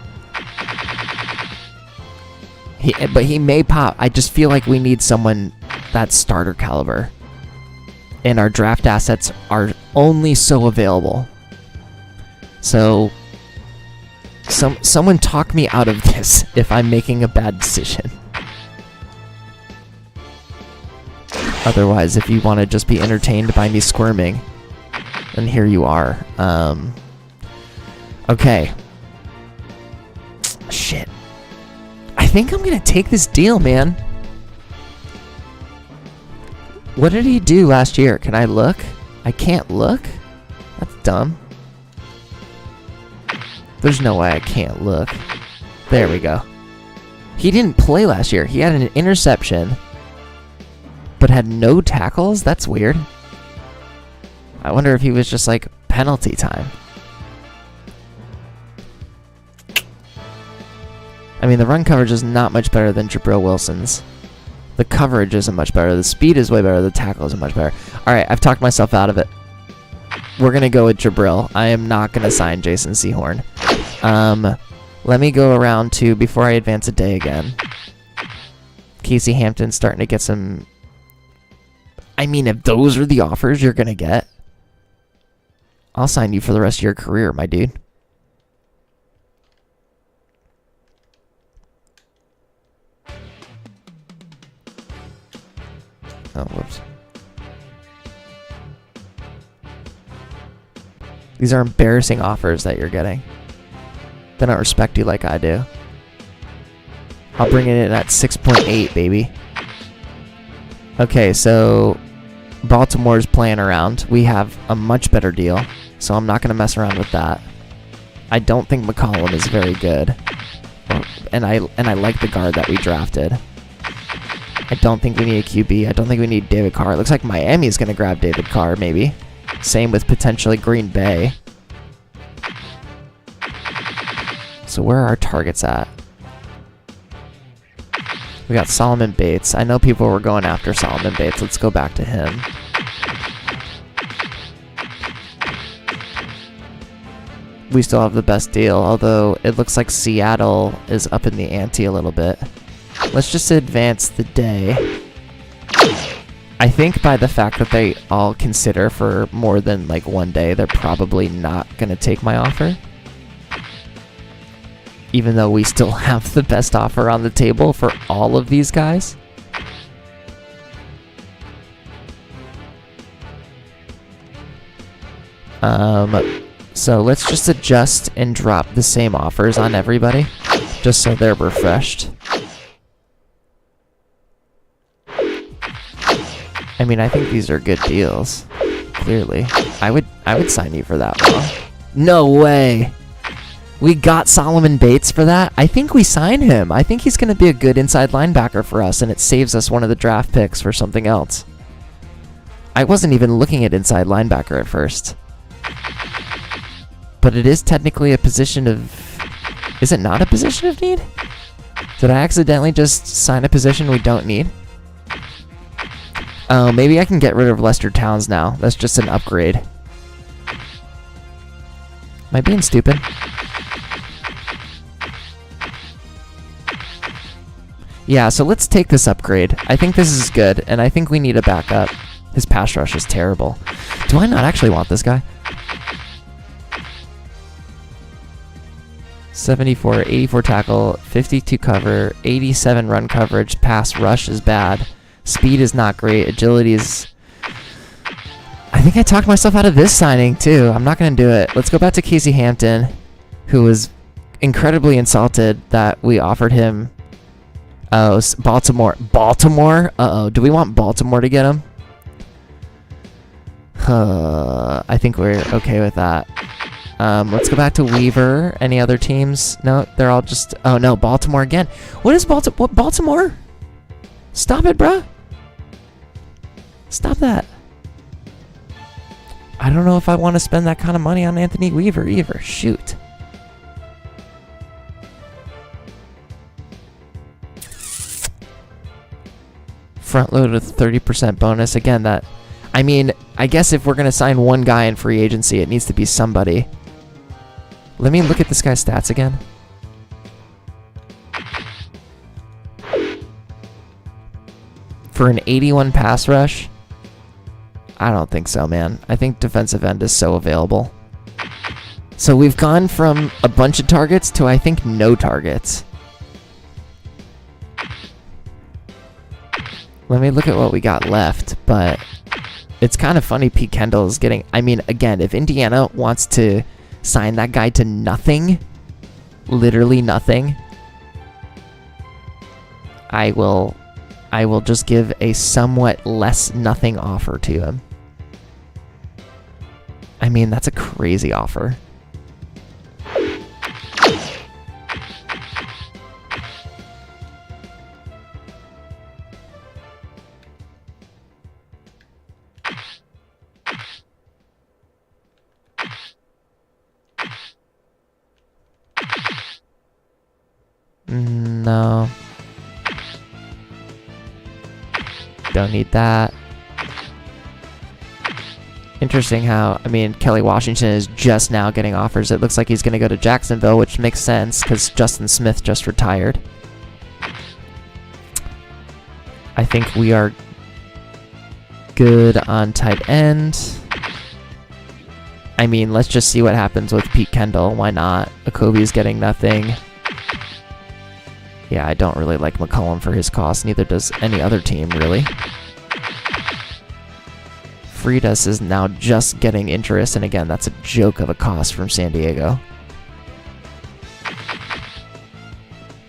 But he may pop. I just feel like we need someone that's starter caliber. And our draft assets are only so available. So, someone talk me out of this if I'm making a bad decision. Otherwise, if you want to just be entertained by me squirming, then here you are. Okay. Shit. think I'm going to take this deal, man. What did he do last year? Can I look? I can't look? That's dumb. There's no way I can't look. There we go. He didn't play last year. He had an interception, but had no tackles? That's weird. I wonder if he was just like penalty time. I mean, the run coverage is not much better than Jabril Wilson's. The coverage isn't much better. The speed is way better. The tackle isn't much better. All right, I've talked myself out of it. We're going to go with Jabril. I am not going to sign Jason Sehorn. Let me go around to, before I advance a day again, Casey Hampton's starting to get some... I mean, if those are the offers you're going to get, I'll sign you for the rest of your career, my dude. Oh, whoops. These are embarrassing offers that you're getting. They don't respect you like I do. I'll bring it in at 6.8, baby. Okay, so Baltimore's playing around. We have a much better deal, so I'm not going to mess around with that. I don't think McCollum is very good. And I like the guard that we drafted. I don't think we need a QB. I don't think we need David Carr. It looks like Miami is going to grab David Carr, maybe. Same with potentially Green Bay. So where are our targets at? We got Solomon Bates. I know people were going after Solomon Bates. Let's go back to him. We still have the best deal, although it looks like Seattle is up in the ante a little bit. Let's just advance the day. I think by the fact that they all consider for more than like one day, they're probably not going to take my offer. Even though we still have the best offer on the table for all of these guys. So let's just adjust and drop the same offers on everybody, just so they're refreshed. I mean, I think these are good deals. Clearly, I would sign you for that one. No way. We got Solomon Bates for that? I think we sign him. I think he's going to be a good inside linebacker for us, and it saves us one of the draft picks for something else. I wasn't even looking at inside linebacker at first. But it is technically a position of... Is it not a position of need? Did I accidentally just sign a position we don't need? Oh, maybe I can get rid of Lester Towns now. That's just an upgrade. Am I being stupid? Yeah, so let's take this upgrade. I think this is good, and I think we need a backup. His pass rush is terrible. Do I not actually want this guy? 74, 84 tackle, 52 cover, 87 run coverage, pass rush is bad. Speed is not great. Agility is... I think I talked myself out of this signing, too. I'm not going to do it. Let's go back to Casey Hampton, who was incredibly insulted that we offered him... Oh, Baltimore. Baltimore? Uh-oh. Do we want Baltimore to get him? I think we're okay with that. Let's go back to Weaver. Any other teams? No, they're all just... Oh, no, Baltimore again. What is Baltimore? What, Baltimore? Stop it, bruh. Stop that. I don't know if I want to spend that kind of money on Anthony Weaver either. Shoot. Front load with 30% bonus. Again, that... I mean, I guess if we're going to sign one guy in free agency, it needs to be somebody. Let me look at this guy's stats again. For an 81 pass rush? I don't think so, man. I think defensive end is so available. So we've gone from a bunch of targets to, I think, no targets. Let me look at what we got left, but it's kind of funny Pete Kendall is getting... I mean, again, if Indiana wants to sign that guy to nothing, literally nothing, I will just give a somewhat less nothing offer to him. I mean, that's a crazy offer. No. Don't need that. Interesting how, I mean, Kelly Washington is just now getting offers. It looks like he's going to go to Jacksonville, which makes sense because Justin Smith just retired. I think we are good on tight end. I mean, let's just see what happens with Pete Kendall. Why not? Okobi's getting nothing. Yeah, I don't really like McCollum for his cost. Neither does any other team, really. Freitas is now just getting interest, and again, that's a joke of a cost from San Diego.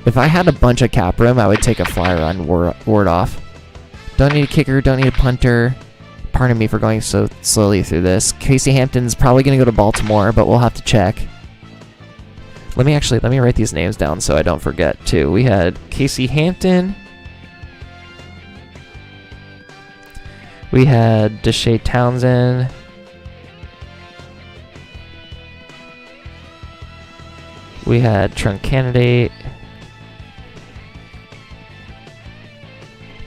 If I had a bunch of cap room, I would take a flyer on Wardoff. Don't need a kicker, don't need a punter. Pardon me for going so slowly through this. Casey Hampton's probably going to go to Baltimore, but we'll have to check. Let me write these names down so I don't forget, too. We had Casey Hampton. We had Deshae Townsend. We had Trunk Candidate.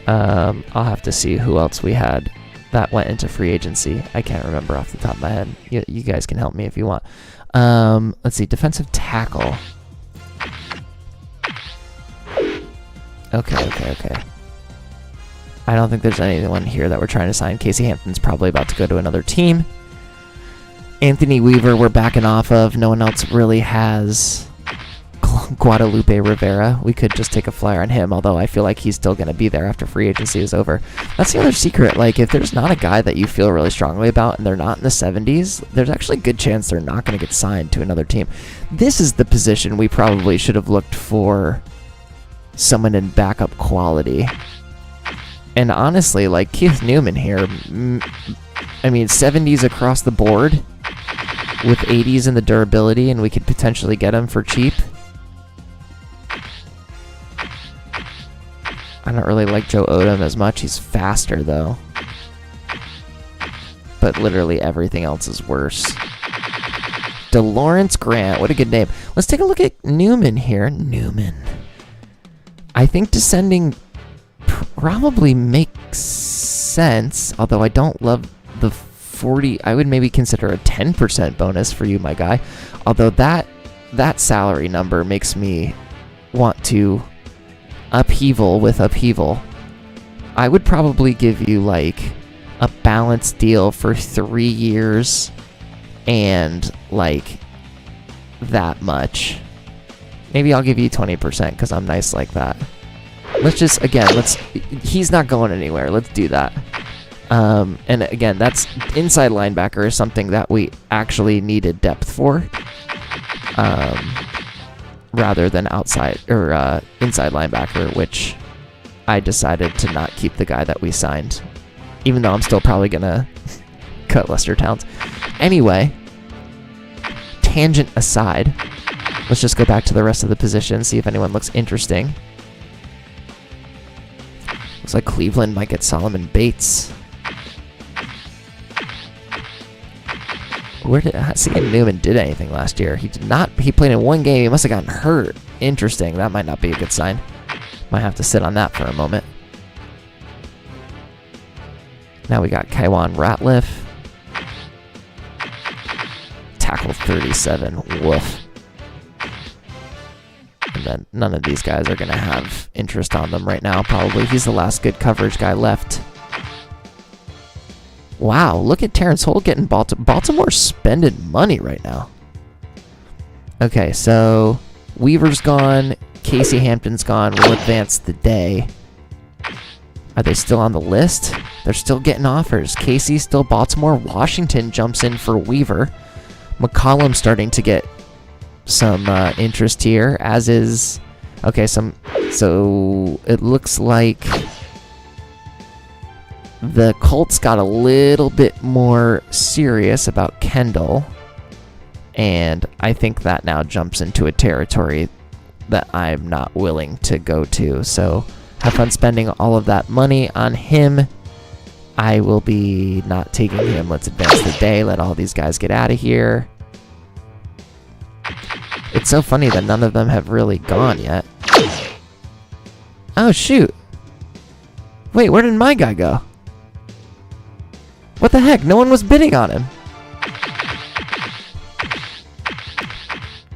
I'll have to see who else we had that went into free agency. I can't remember off the top of my head. You guys can help me if you want. Let's see, defensive tackle. Okay. I don't think there's anyone here that we're trying to sign. Casey Hampton's probably about to go to another team. Anthony Weaver we're backing off of. No one else really has Guadalupe Rivera. We could just take a flyer on him, although I feel like he's still going to be there after free agency is over. That's the other secret. Like, if there's not a guy that you feel really strongly about and they're not in the 70s, there's actually a good chance they're not going to get signed to another team. This is the position we probably should have looked for someone in backup quality. And honestly, like Keith Newman here, I mean, 70s across the board with 80s in the durability, and we could potentially get him for cheap. I don't really like Joe Odom as much. He's faster, though. But literally everything else is worse. DeLawrence Grant. What a good name. Let's take a look at Newman here. Newman. I think descending probably makes sense, although I don't love the 40. I would maybe consider a 10% bonus for you, my guy. Although that salary number makes me want to upheaval with upheaval. I would probably give you like a balanced deal for 3 years and like that much. Maybe I'll give you 20% because I'm nice like that. Let's just, again, he's not going anywhere. Let's do that. And again, that's inside linebacker is something that we actually needed depth for. Rather than outside or inside linebacker, which I decided to not keep the guy that we signed, even though I'm still probably gonna cut Lester Towns. Anyway, tangent aside, let's just go back to the rest of the position, see if anyone looks interesting. Looks like Cleveland might get Solomon Bates. Where did Newman did anything last year? He did not. He played in one game. He must have gotten hurt. Interesting. That might not be a good sign. Might have to sit on that for a moment. Now we got Kaiwan Ratliff. Tackle 37. Woof. And then none of these guys are going to have interest on them right now, probably. He's the last good coverage guy left. Wow, look at Terrence Holt getting Baltimore spending money right now. Okay, so Weaver's gone. Casey Hampton's gone. We'll advance the day. Are they still on the list? They're still getting offers. Casey's still Baltimore. Washington jumps in for Weaver. McCollum's starting to get some interest here, as is Okay, so it looks like the Colts got a little bit more serious about Kendall, and I think that now jumps into a territory that I'm not willing to go to. So have fun spending all of that money on him. I will be not taking him. Let's advance the day. Let all these guys get out of here. It's so funny that none of them have really gone yet. Oh, shoot. Wait, where did my guy go? What the heck? No one was bidding on him.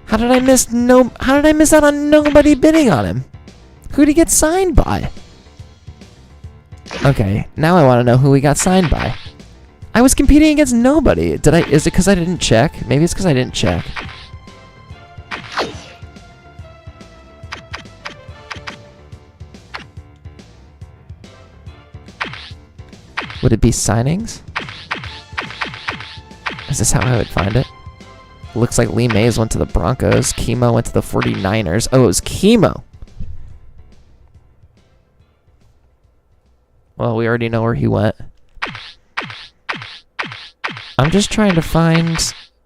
How did I miss out on nobody bidding on him? Who'd he get signed by? Okay, now I want to know who he got signed by. I was competing against nobody. Is it because I didn't check? Maybe it's because I didn't check. Would it be signings? Is this how I would find it? Looks like Lee Mays went to the Broncos. Chemo went to the 49ers. Oh, it was Chemo. Well, we already know where he went. I'm just trying to find...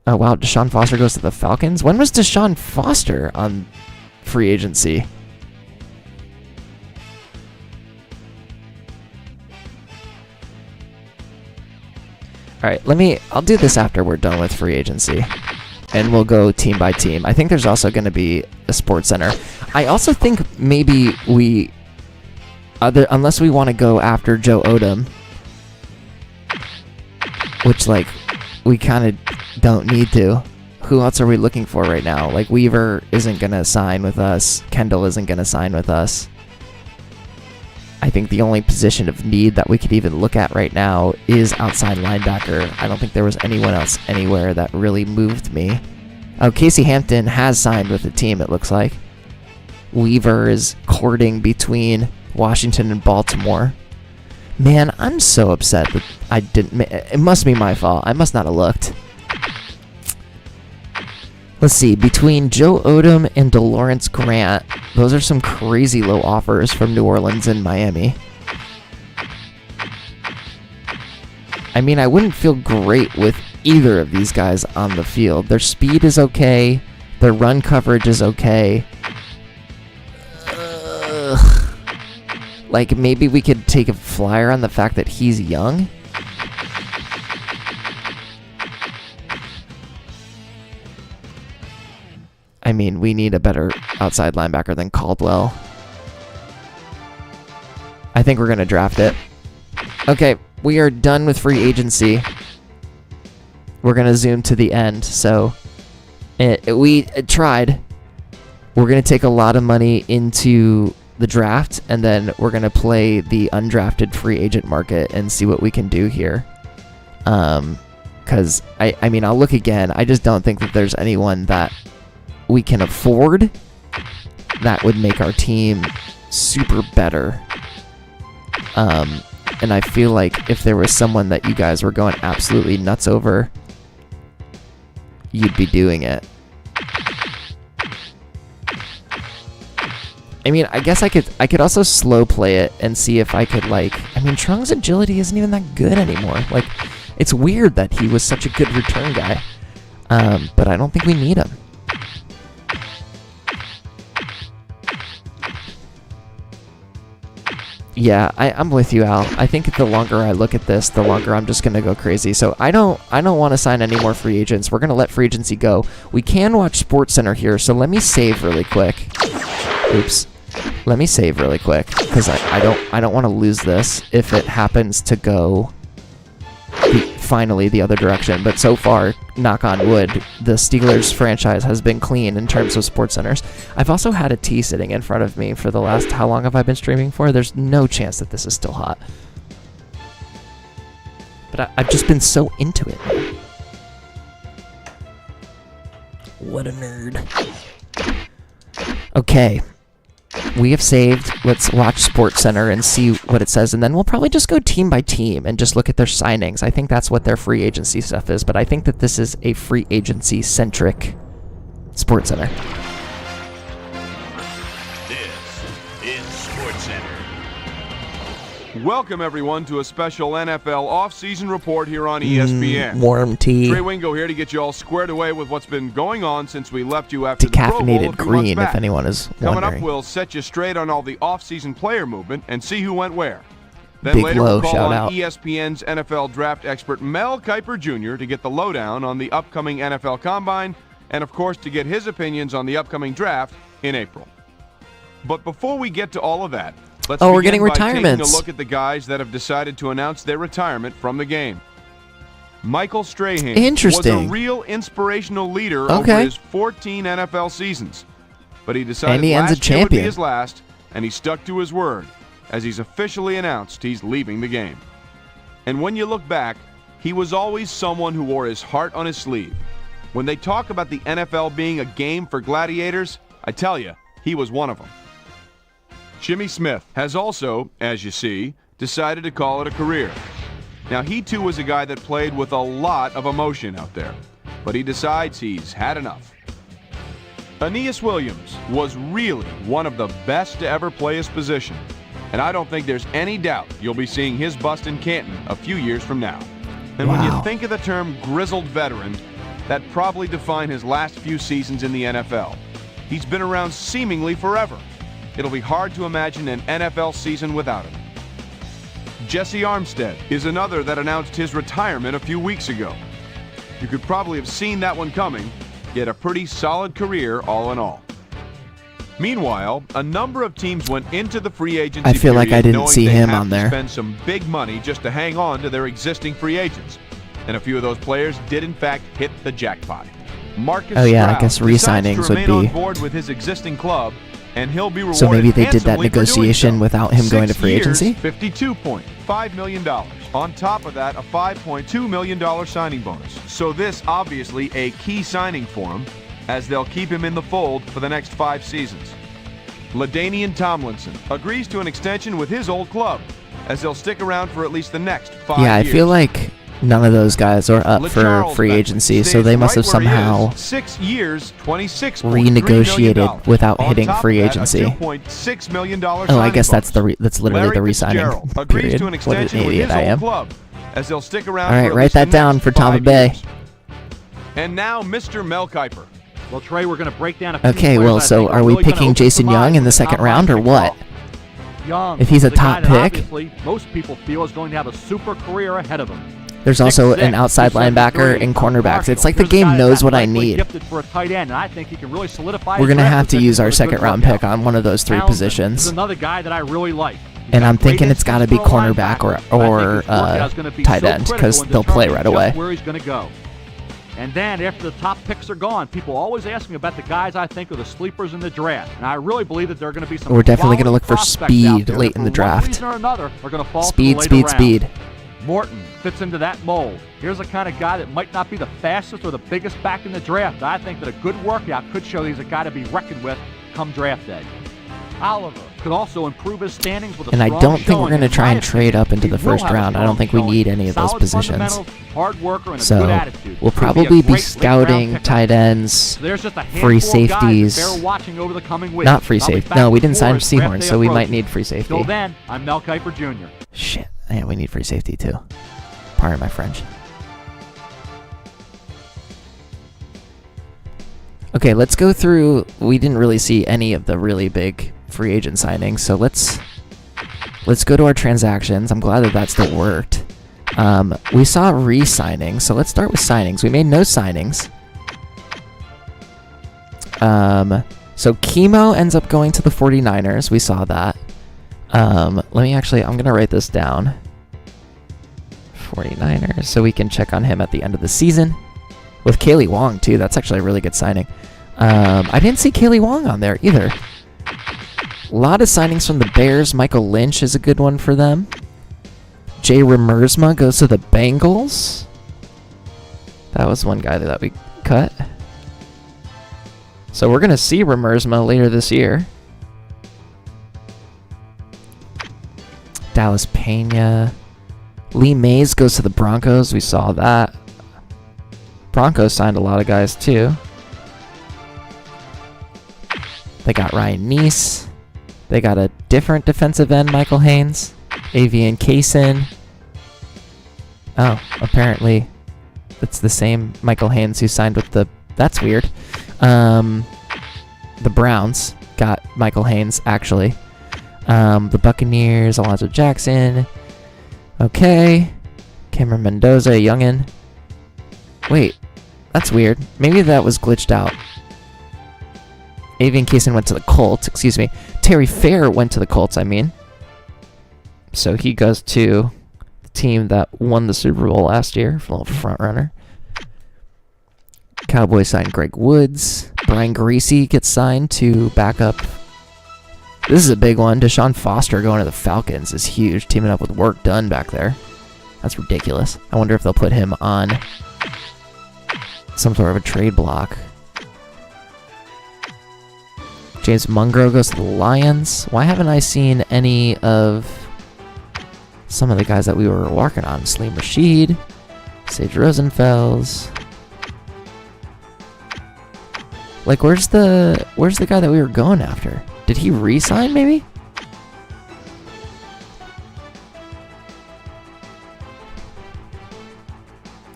Oh, wow, Deshaun Foster goes to the Falcons? When was Deshaun Foster on free agency? Alright, I'll do this after we're done with free agency. And we'll go team by team. I think there's also going to be a Sports Center. I also think maybe unless we want to go after Joe Odom, which, like, we kind of don't need to. Who else are we looking for right now? Like, Weaver isn't going to sign with us. Kendall isn't going to sign with us. I think the only position of need that we could even look at right now is outside linebacker. I don't think there was anyone else anywhere that really moved me. Oh, Casey Hampton has signed with the team, it looks like. Weaver is courting between Washington and Baltimore. Man, I'm so upset that I didn't... It must be my fault. I must not have looked. Let's see. Between Joe Odom and DeLawrence Grant, those are some crazy low offers from New Orleans and Miami. I mean, I wouldn't feel great with either of these guys on the field. Their speed is okay. Their run coverage is okay. Like, maybe we could take a flyer on the fact that he's young. I mean, we need a better outside linebacker than Caldwell. I think we're going to draft it. Okay, we are done with free agency. We're going to zoom to the end. So, we tried. We're going to take a lot of money into the draft, and then we're going to play the undrafted free agent market and see what we can do here. Because, I mean, I'll look again. I just don't think that there's anyone that we can afford that would make our team super better. And I feel like if there was someone that you guys were going absolutely nuts over, you'd be doing it. I mean, I guess I could also slow play it and see if I could, like... I mean, Trung's agility isn't even that good anymore. Like, it's weird that he was such a good return guy. But I don't think we need him. Yeah, I'm with you, Al. I think the longer I look at this, the longer I'm just gonna go crazy. So I don't want to sign any more free agents. We're gonna let free agency go. We can watch SportsCenter here, so let me save really quick. Oops. Let me save really quick because I don't want to lose this if it happens to go finally the other direction. But so far, knock on wood, the Steelers franchise has been clean in terms of SportsCenters. I've also had a tea sitting in front of me for the last... How long have I been streaming for? There's no chance that this is still hot. But I've just been so into it. What a nerd. Okay. We have saved. Let's watch SportsCenter and see what it says, and then we'll probably just go team by team and just look at their signings. I think that's what their free agency stuff is, but I think that this is a free agency-centric SportsCenter. Welcome, everyone, to a special NFL offseason report here on ESPN. Warm tea. Trey Wingo here to get you all squared away with what's been going on since we left you after the Pro Bowl Decaffeinated green, if anyone is wondering. Coming up, we'll set you straight on all the offseason player movement and see who went where. Then Big later, Low, we'll call shout on out. ESPN's NFL draft expert Mel Kiper Jr. to get the lowdown on the upcoming NFL Combine and, of course, to get his opinions on the upcoming draft in April. But before we get to all of that, let's we're getting by retirements. taking a look at the guys that have decided to announce their retirement from the game. Michael Strahan was a real inspirational leader over his 14 NFL seasons. But he decided last year would be his last, and he stuck to his word as he's officially announced he's leaving the game. And when you look back, he was always someone who wore his heart on his sleeve. When they talk about the NFL being a game for gladiators, I tell you, he was one of them. Jimmy Smith has also, as you see, decided to call it a career. Now, he too was a guy that played with a lot of emotion out there, but he decides he's had enough. Aeneas Williams was really one of the best to ever play his position, and I don't think there's any doubt you'll be seeing his bust in Canton a few years from now. And when you think of the term grizzled veteran, that probably defined his last few seasons in the NFL. He's been around seemingly forever. It'll be hard to imagine an NFL season without him. Jesse Armstead is another that announced his retirement a few weeks ago. You could probably have seen that one coming. He had a pretty solid career all in all. Meanwhile, a number of teams went into the free agency I feel like I didn't see him on there. Spend some big money just to hang on to their existing free agents. And a few of those players did in fact hit the jackpot. Marcus I Stroud guess re-signings would be on board with his existing club, and he'll be rewarded so maybe they did that handsomely for doing negotiation so. without him going to 6 free years, agency? $52.5 million. On top of that, a $5.2 million signing bonus. So this obviously a key signing for him, as they'll keep him in the fold for the next 5 seasons. LaDainian Tomlinson agrees to an extension with his old club, as they'll stick around for at least the next 5 years. Yeah, I feel like none of those guys are up for free agency, so they must have somehow 6 years, renegotiated without hitting free agency. $2.6 million I guess that's literally the re-signing period. What an idiot I am. As they'll stick around. All right, write that down for Tampa Bay. And now, Mr. Mel Kiper. Well, Trey, we're going to break down a few Okay, well, so are we picking Jason Young in the second round or what? Young, if he's a top pick, obviously most people feel is going to have a super career ahead of him. There's also an outside linebacker and cornerbacks. It's like the game knows what I need. For a tight end, and I think he can really solidify. We're going to have to use our second round pick on one of those 3 positions. Another guy that I really like. And I'm thinking it's got to be cornerback or tight end, because they'll play right away. Where he's going to go. And then after the top picks are gone, people always ask me about the guys I think are the sleepers in the draft. And I really believe that there are going to be some. We're definitely going to look for speed late in the draft. For one reason or another, are going to fall Speed. Morton fits into that mold. Here's the kind of guy that might not be the fastest or the biggest back in the draft. I think that a good workout could show he's a guy to be reckoned with come draft day. Oliver could also improve his standings with a and I strong don't think we're showing. going to try and trade up into the first round. I don't think we need any of those positions. Hard worker and a so good attitude. we'll probably be scouting tight ends, So there's just a free safeties. Over the coming weeks. Not free safety. No, we didn't sign Seahorn, so we might need free safety. Till then, I'm Mel Kiper Jr. Shit. Yeah, we need free safety too. Pardon my French. Okay, let's go through. We didn't really see any of the really big free agent signings, so let's go to our transactions. I'm glad that still worked. We saw re-signings, so let's start with signings. We made no signings. So Chemo ends up going to the 49ers. We saw that. I'm going to write this down. 49ers, so we can check on him at the end of the season. With Kaylee Wong, too. That's actually a really good signing. I didn't see Kaylee Wong on there, either. A lot of signings from the Bears. Michael Lynch is a good one for them. Jay Remersma goes to the Bengals. That was one guy that we cut. So we're going to see Remersma later this year. Dallas Pena. Lee Mays goes to the Broncos. We saw that. Broncos signed a lot of guys, too. They got Ryan Neese. They got a different defensive end, Michael Haynes. Avian Kaysen. Oh, apparently it's the same Michael Haynes who signed with the... That's weird. The Browns got Michael Haynes, actually. The Buccaneers, Alonzo Jackson. Okay. Cameron Mendoza, youngin. Wait, that's weird. Maybe that was glitched out. Avian Kaysen went to the Colts, excuse me. Terry Fair went to the Colts, I mean. So he goes to the team that won the Super Bowl last year, a little front runner. Cowboys signed Greg Woods. Brian Gracie gets signed to back up. This is a big one. Deshaun Foster going to the Falcons is huge, teaming up with Work Done back there. That's ridiculous. I wonder if they'll put him on some sort of a trade block. James Mungro goes to the Lions. Why haven't I seen any of some of the guys that we were working on? Saleem Rashid, Sage Rosenfels. Like, where's the guy that we were going after? Did he re-sign, maybe?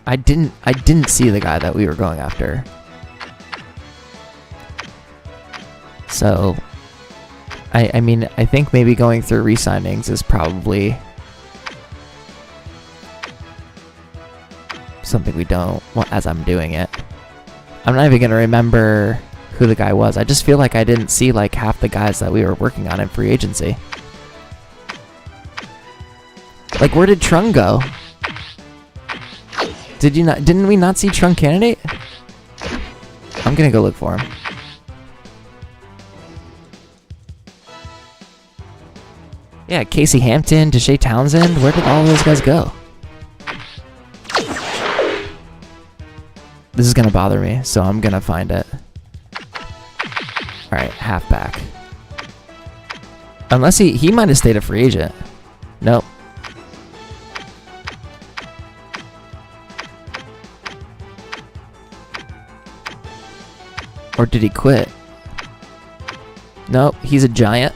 I didn't see the guy that we were going after. So, I mean, I think maybe going through re-signings is probably something we don't, well, as I'm doing it. I'm not even going to remember who the guy was. I just feel like I didn't see like half the guys that we were working on in free agency. Like, where did Trung go? Didn't we not see Trung candidate? I'm going to go look for him. Yeah, Casey Hampton, Deshae Townsend. Where did all those guys go? This is going to bother me, so I'm going to find it. Alright, halfback. Unless he might have stayed a free agent. Nope. Or did he quit? Nope, he's a Giant.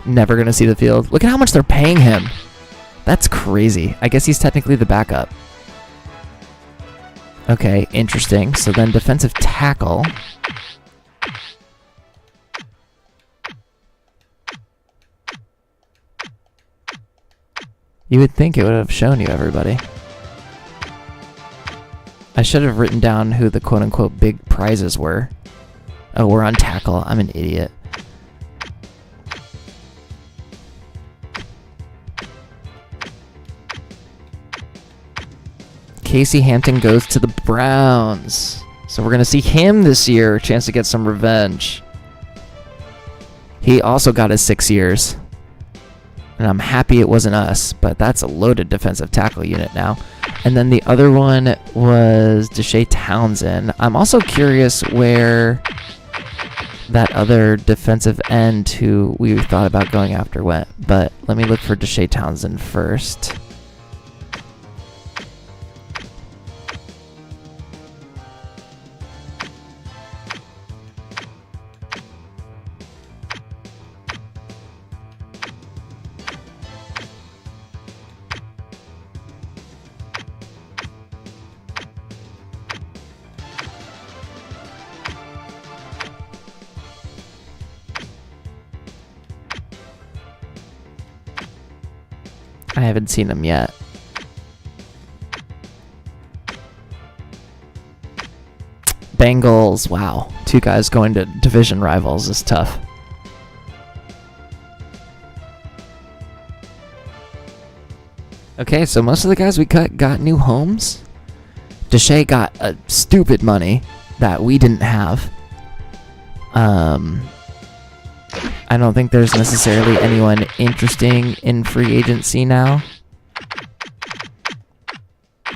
Never gonna see the field. Look at how much they're paying him. That's crazy. I guess he's technically the backup. Okay, interesting. So then defensive tackle. You would think it would have shown you everybody. I should have written down who the quote-unquote big prizes were. Oh, we're on tackle. I'm an idiot. Casey Hampton goes to the Browns. So we're going to see him this year. Chance to get some revenge. He also got his 6 years. And I'm happy it wasn't us, but that's a loaded defensive tackle unit now. And then the other one was Deshae Townsend. I'm also curious where that other defensive end who we thought about going after went. But let me look for Deshae Townsend first. I haven't seen him yet. Bengals, wow. 2 guys going to division rivals is tough. Okay, so most of the guys we cut got new homes. Deshae got a stupid money that we didn't have. I don't think there's necessarily anyone interesting in free agency now.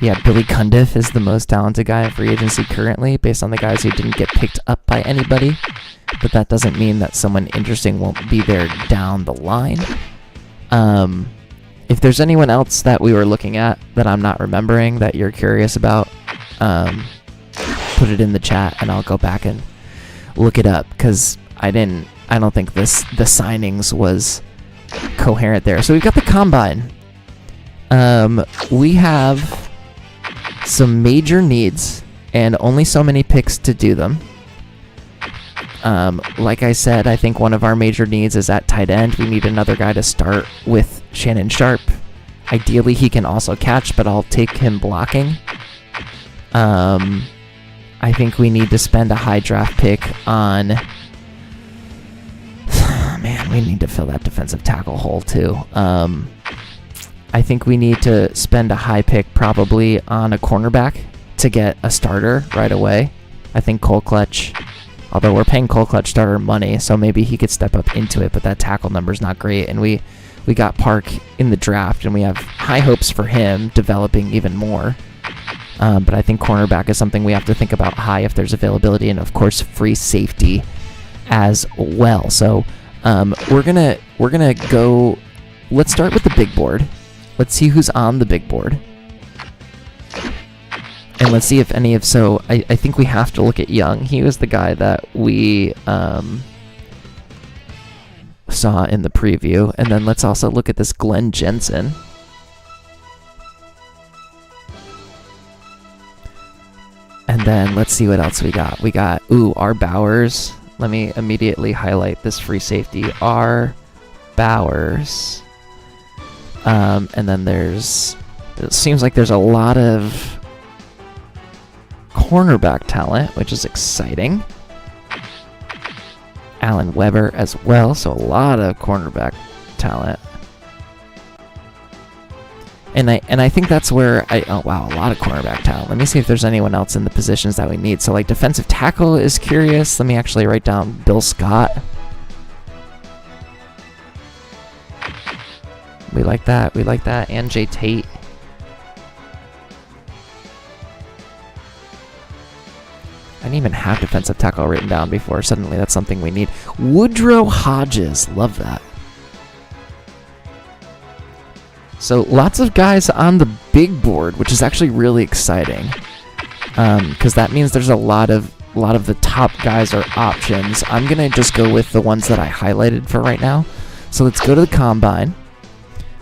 Yeah, Billy Cundiff is the most talented guy in free agency currently, based on the guys who didn't get picked up by anybody. But that doesn't mean that someone interesting won't be there down the line. If there's anyone else that we were looking at that I'm not remembering that you're curious about, put it in the chat and I'll go back and look it up, because I didn't I don't think the signings was coherent there. So we've got the combine. We have some major needs and only so many picks to do them. Like I said, I think one of our major needs is at tight end. We need another guy to start with Shannon Sharp. Ideally, he can also catch, but I'll take him blocking. I think we need to spend a high draft pick on... Man, we need to fill that defensive tackle hole, too. I think we need to spend a high pick probably on a cornerback to get a starter right away. I think Cole Clutch, although we're paying Cole Clutch starter money, so maybe he could step up into it, but that tackle number's not great, and we got Park in the draft, and we have high hopes for him developing even more. But I think cornerback is something we have to think about high if there's availability, and of course free safety as well. So we're gonna go. Let's start with the big board. Let's see who's on the big board, and let's see if any of. So I think we have to look at Young. He was the guy that we saw in the preview, and then let's also look at this Glenn Jensen. And then let's see what else we got. We got, R. Bowers. Let me immediately highlight this free safety. R. Bowers. And then it seems like there's a lot of cornerback talent, which is exciting. Alan Weber as well, so a lot of cornerback talent. And I think that's where a lot of cornerback talent. Let me see if there's anyone else in the positions that we need. So like defensive tackle is curious. Let me actually write down Bill Scott. We like that. And Jay Tate. I didn't even have defensive tackle written down before. Suddenly that's something we need. Woodrow Hodges. Love that. So lots of guys on the big board, which is actually really exciting, because that means there's a lot of the top guys are options. I'm gonna just go with the ones that I highlighted for right now. So let's go to the combine.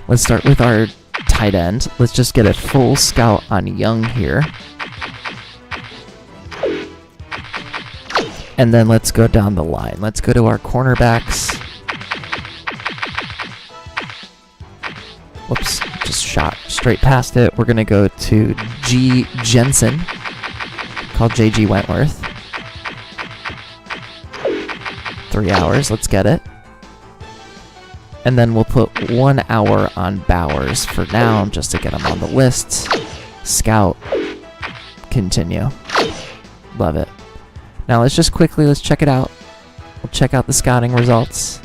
Let's start with our tight end. Let's just get a full scout on Young here, and then let's go down the line. Let's go to our cornerbacks. Whoops, just shot straight past it. We're going to go to G. Jensen, called J.G. Wentworth. 3 hours, let's get it. And then we'll put 1 hour on Bowers for now, just to get him on the list. Scout. Continue. Love it. Now let's check it out. We'll check out the scouting results.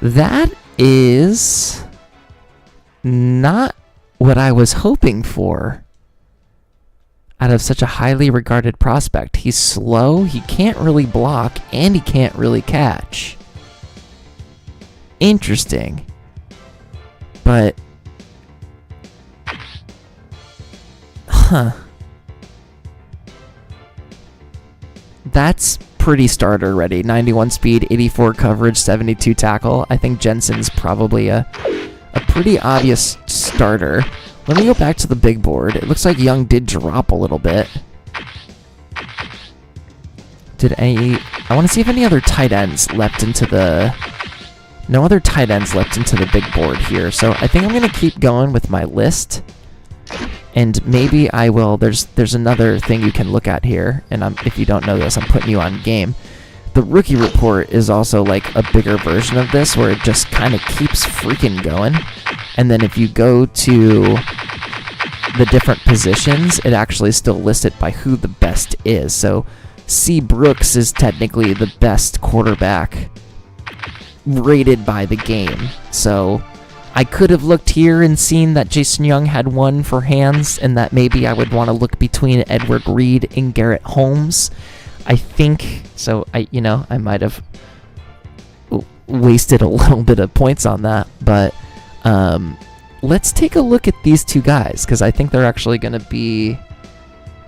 That is not what I was hoping for out of such a highly regarded prospect. He's slow, he can't really block, and he can't really catch. Interesting. But... That's pretty starter ready. 91 speed, 84 coverage, 72 tackle. I think Jensen's probably a pretty obvious starter. Let me go back to the big board. It looks like Young did drop a little bit. I want to see if any other tight ends leapt into the... No other tight ends leapt into the big board here. So I think I'm going to keep going with my list. And maybe I will... There's another thing you can look at here. And if you don't know this, I'm putting you on game. The rookie report is also like a bigger version of this, where it just kind of keeps freaking going. And then if you go to the different positions, it actually still lists it by who the best is. So C. Brooks is technically the best quarterback rated by the game. So I could have looked here and seen that Jason Young had one for hands, and that maybe I would want to look between Edward Reed and Garrett Holmes. I think so. I might have wasted a little bit of points on that, but let's take a look at these two guys, because I think they're actually going to be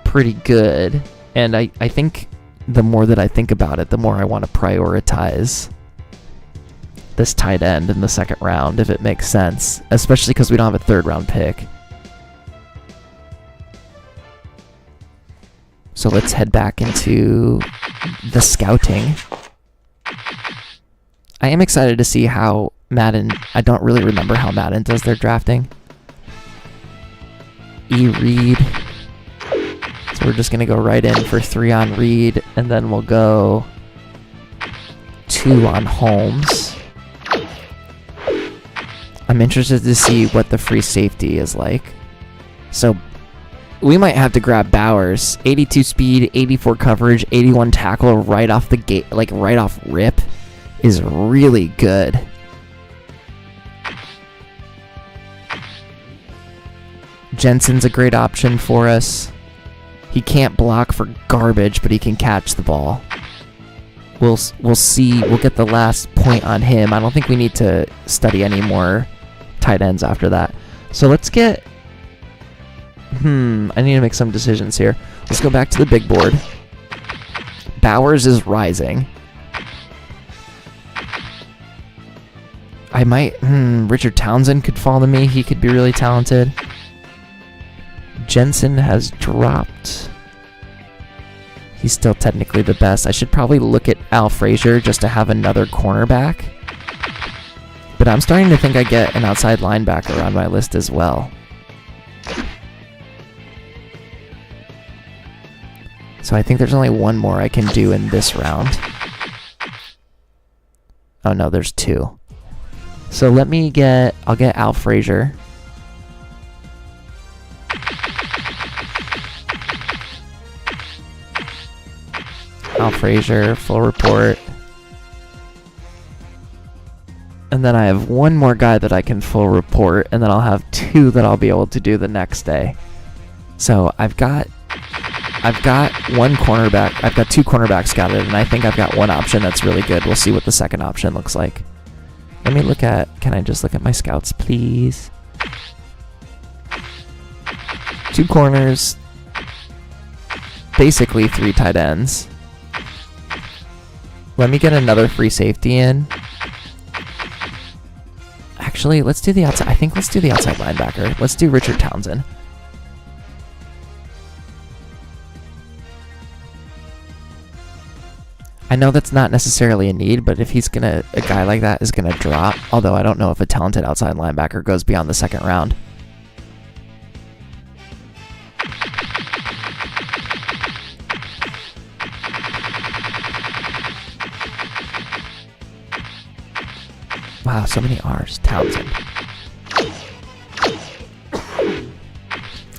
pretty good. And I think the more that I think about it, the more I want to prioritize this tight end in the second round, if it makes sense. Especially because we don't have a third round pick. So let's head back into the scouting. I am excited to see how Madden... I don't really remember how Madden does their drafting. E-Read. So we're just going to go right in for 3 on Reed, and then we'll go 2 on Holmes. I'm interested to see what the free safety is like. So we might have to grab Bowers. 82 speed, 84 coverage, 81 tackle right off the gate, like right off rip, is really good. Jensen's a great option for us. He can't block for garbage, but he can catch the ball. We'll see. We'll get the last point on him. I don't think we need to study any more tight ends after that. So let's get... I need to make some decisions here. Let's go back to the big board. Bowers is rising. I might... Richard Townsend could fall to me. He could be really talented. Jensen has dropped. He's still technically the best. I should probably look at Al Frazier just to have another cornerback. But I'm starting to think I get an outside linebacker on my list as well. So I think there's only one more I can do in this round. Oh no, there's 2. So I'll get Al Frazier. Al Frazier, full report. And then I have one more guy that I can full report, and then I'll have 2 that I'll be able to do the next day. So I've got 1 cornerback. I've got 2 cornerbacks scouted, and I think I've got 1 option that's really good. We'll see what the second option looks like. Let me look at... Can I just look at my scouts, please? 2 corners. Basically 3 tight ends. Let me get another free safety in. Actually, let's do the outside. I think let's do the outside linebacker. Let's do Richard Townsend. I know that's not necessarily a need, but if a guy like that is gonna drop, although I don't know if a talented outside linebacker goes beyond the second round. Wow, so many R's. Townsend.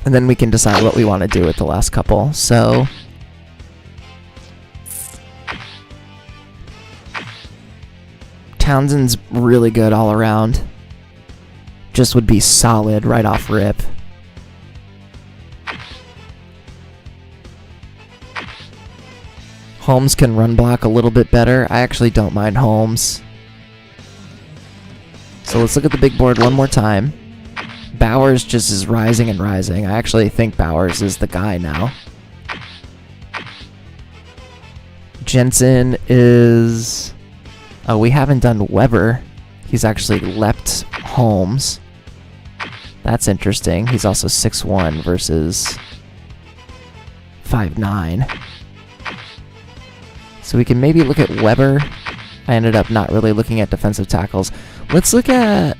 And then we can decide what we want to do with the last couple. So... Townsend's really good all around. Just would be solid right off rip. Holmes can run block a little bit better. I actually don't mind Holmes. So let's look at the big board one more time. Bowers just is rising and rising. I actually think Bowers is the guy now. Jensen is... Oh, we haven't done Weber. He's actually leapt Holmes. That's interesting. He's also 6'1" versus 5'9". So we can maybe look at Weber. I ended up not really looking at defensive tackles. Let's look at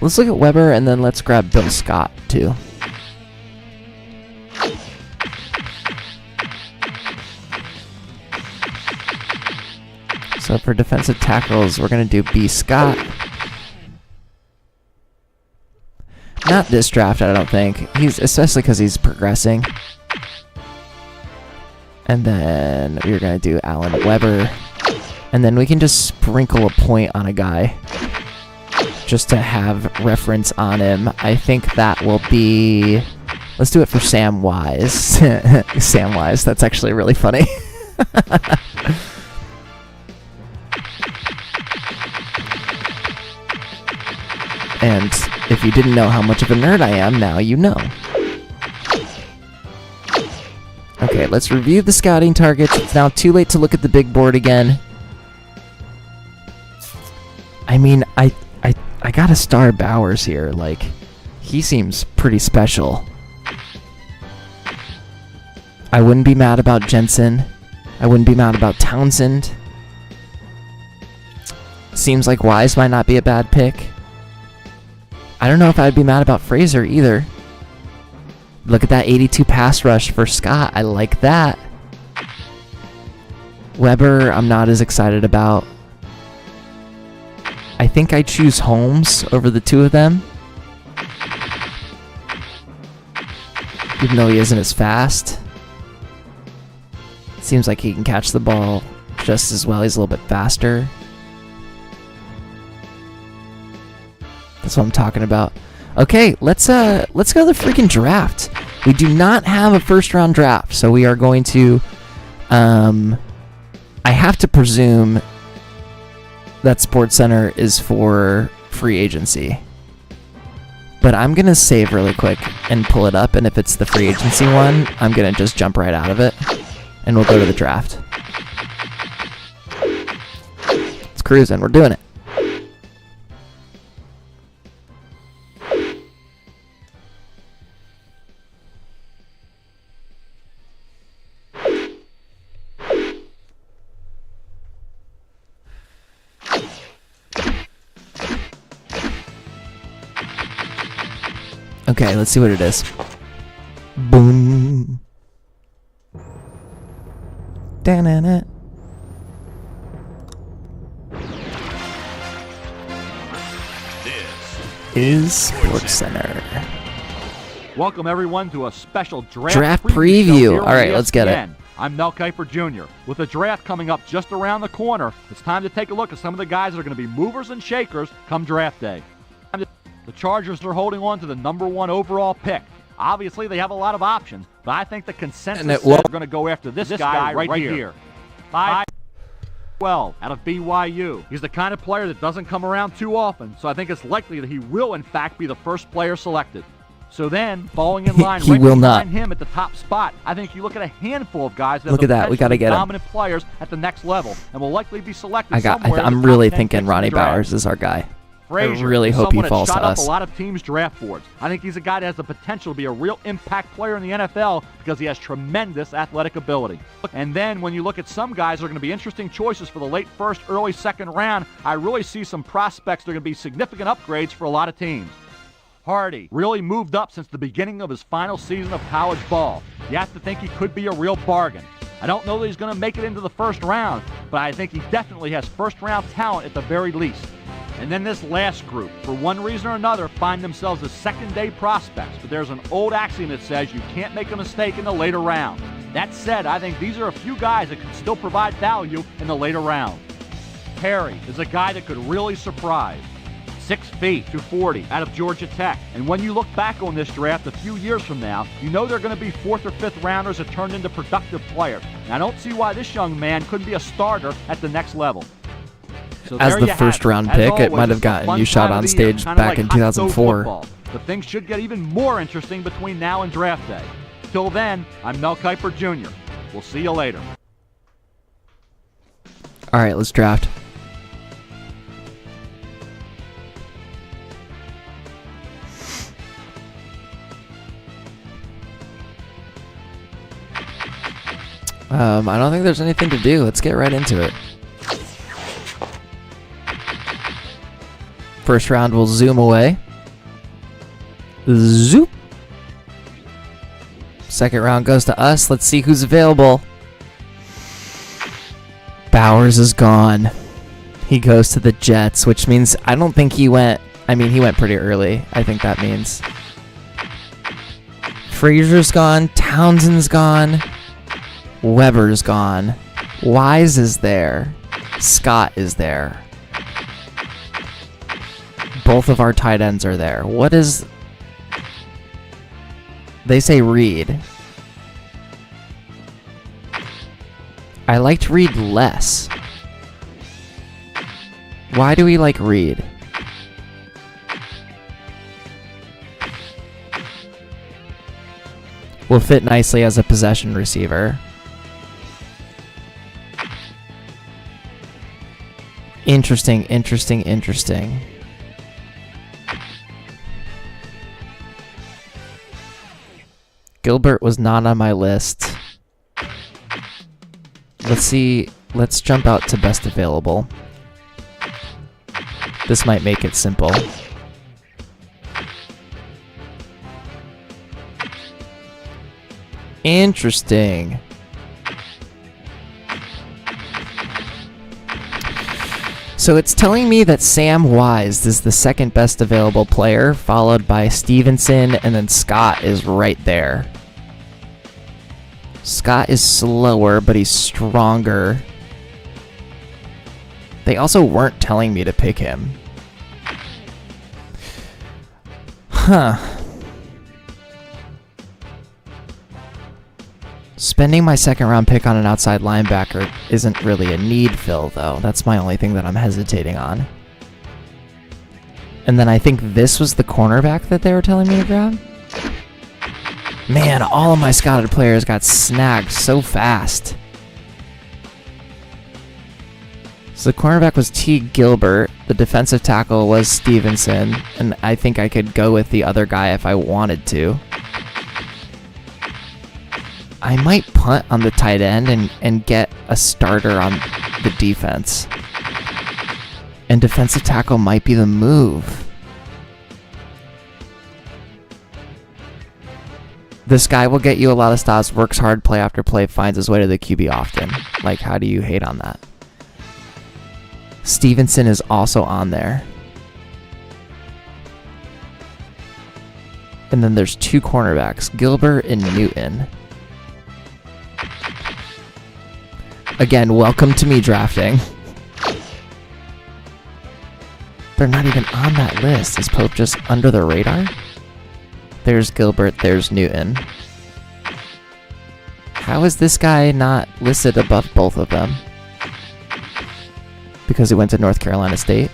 Weber, and then let's grab Bill Scott too. So for defensive tackles, we're going to do B. Scott. Not this draft, I don't think. Especially because he's progressing. And then we're going to do Alan Weber. And then we can just sprinkle a point on a guy. Just to have reference on him. I think that will be... Let's do it for Sam Wise. Sam Wise, that's actually really funny. And if you didn't know how much of a nerd I am, now you know. Okay, let's review the scouting targets. It's now too late to look at the big board again. I mean, I gotta star Bowers here. Like, he seems pretty special. I wouldn't be mad about Jensen. I wouldn't be mad about Townsend. Seems like Wise might not be a bad pick. I don't know if I'd be mad about Frazier either. Look at that 82 pass rush for Scott. I like that. Weber, I'm not as excited about. I think I choose Holmes over the two of them. Even though he isn't as fast. Seems like he can catch the ball just as well. He's a little bit faster. That's what I'm talking about. Okay, let's go to the freaking draft. We do not have a first round draft, so we are going to I have to presume that SportsCenter is for free agency. But I'm going to save really quick and pull it up, and if it's the free agency one, I'm going to just jump right out of it, and we'll go to the draft. It's cruising. We're doing it. Okay, let's see what it is. Boom. Da-na-na. Is SportsCenter. Welcome everyone to a special draft preview. All right, let's get it. I'm Mel Kiper Jr. With the draft coming up just around the corner, it's time to take a look at some of the guys that are going to be movers and shakers come draft day. The Chargers are holding on to the #1 overall pick. Obviously, they have a lot of options, but I think the consensus is they're going to go after this guy right here. 5'12" out of BYU. He's the kind of player that doesn't come around too often, so I think it's likely that he will, in fact, be the first player selected. So then, falling in line right behind him at the top spot, I think you look at a handful of guys that are we gotta get dominant players at the next level and will likely be selected I'm really thinking Ronnie Bowers is our guy. Frazier, I really hope he falls to us. A lot of teams' draft boards. I think he's a guy that has the potential to be a real impact player in the NFL because he has tremendous athletic ability. And then when you look at some guys that are going to be interesting choices for the late first, early second round, I really see some prospects that are going to be significant upgrades for a lot of teams. Hardy really moved up since the beginning of his final season of college ball. You have to think he could be a real bargain. I don't know that he's going to make it into the first round, but I think he definitely has first-round talent at the very least. And then this last group, for one reason or another, find themselves as second-day prospects. But there's an old axiom that says you can't make a mistake in the later round. That said, I think these are a few guys that can still provide value in the later round. Perry is a guy that could really surprise. 6 feet, 240, out of Georgia Tech. And when you look back on this draft a few years from now, you know they're going to be 4th or 5th rounders that turned into productive players. And I don't see why this young man couldn't be a starter at the next level. So as the first round pick, it might have gotten you shot on stage back in 2004. But things should get even more interesting between now and draft day. Till then, I'm Mel Kiper Jr. We'll see you later. All right, let's draft. I don't think there's anything to do. Let's get right into it. First round will zoom away. Zoop. Second round goes to us. Let's see who's available. Bowers is gone. He goes to the Jets, which means I don't think he went. I mean, he went pretty early. I think that means. Frazier's gone. Townsend's gone. Weber's gone. Wise is there. Scott is there. Both of our tight ends are there. What is... They say Reed. I liked Reed less. Why do we like Reed? will fit nicely as a possession receiver. Interesting. Gilbert was not on my list. Let's see. Let's jump out to best available. This might make it simple. Interesting. So it's telling me that Sam Wise is the second best available player, followed by Stevenson, and then Scott is right there. Scott is slower, but he's stronger. They also weren't telling me to pick him. Huh. Spending my second round pick on an outside linebacker isn't really a need fill, though. That's my only thing that I'm hesitating on. And then I think this was the cornerback that they were telling me to grab. Man, all of my scouted players got snagged so fast. So the cornerback was T. Gilbert, the defensive tackle was Stevenson, and I think I could go with the other guy if I wanted to. I might punt on the tight end and get a starter on the defense. And defensive tackle might be the move. This guy will get you a lot of stops, works hard play after play, finds his way to the QB often. Like, how do you hate on that? Stevenson is also on there. And then there's two cornerbacks, Gilbert and Newton. Again, welcome to me drafting. They're not even on that list. Is Pope just under the radar? There's Gilbert, there's Newton. How is this guy not listed above both of them? Because he went to North Carolina State?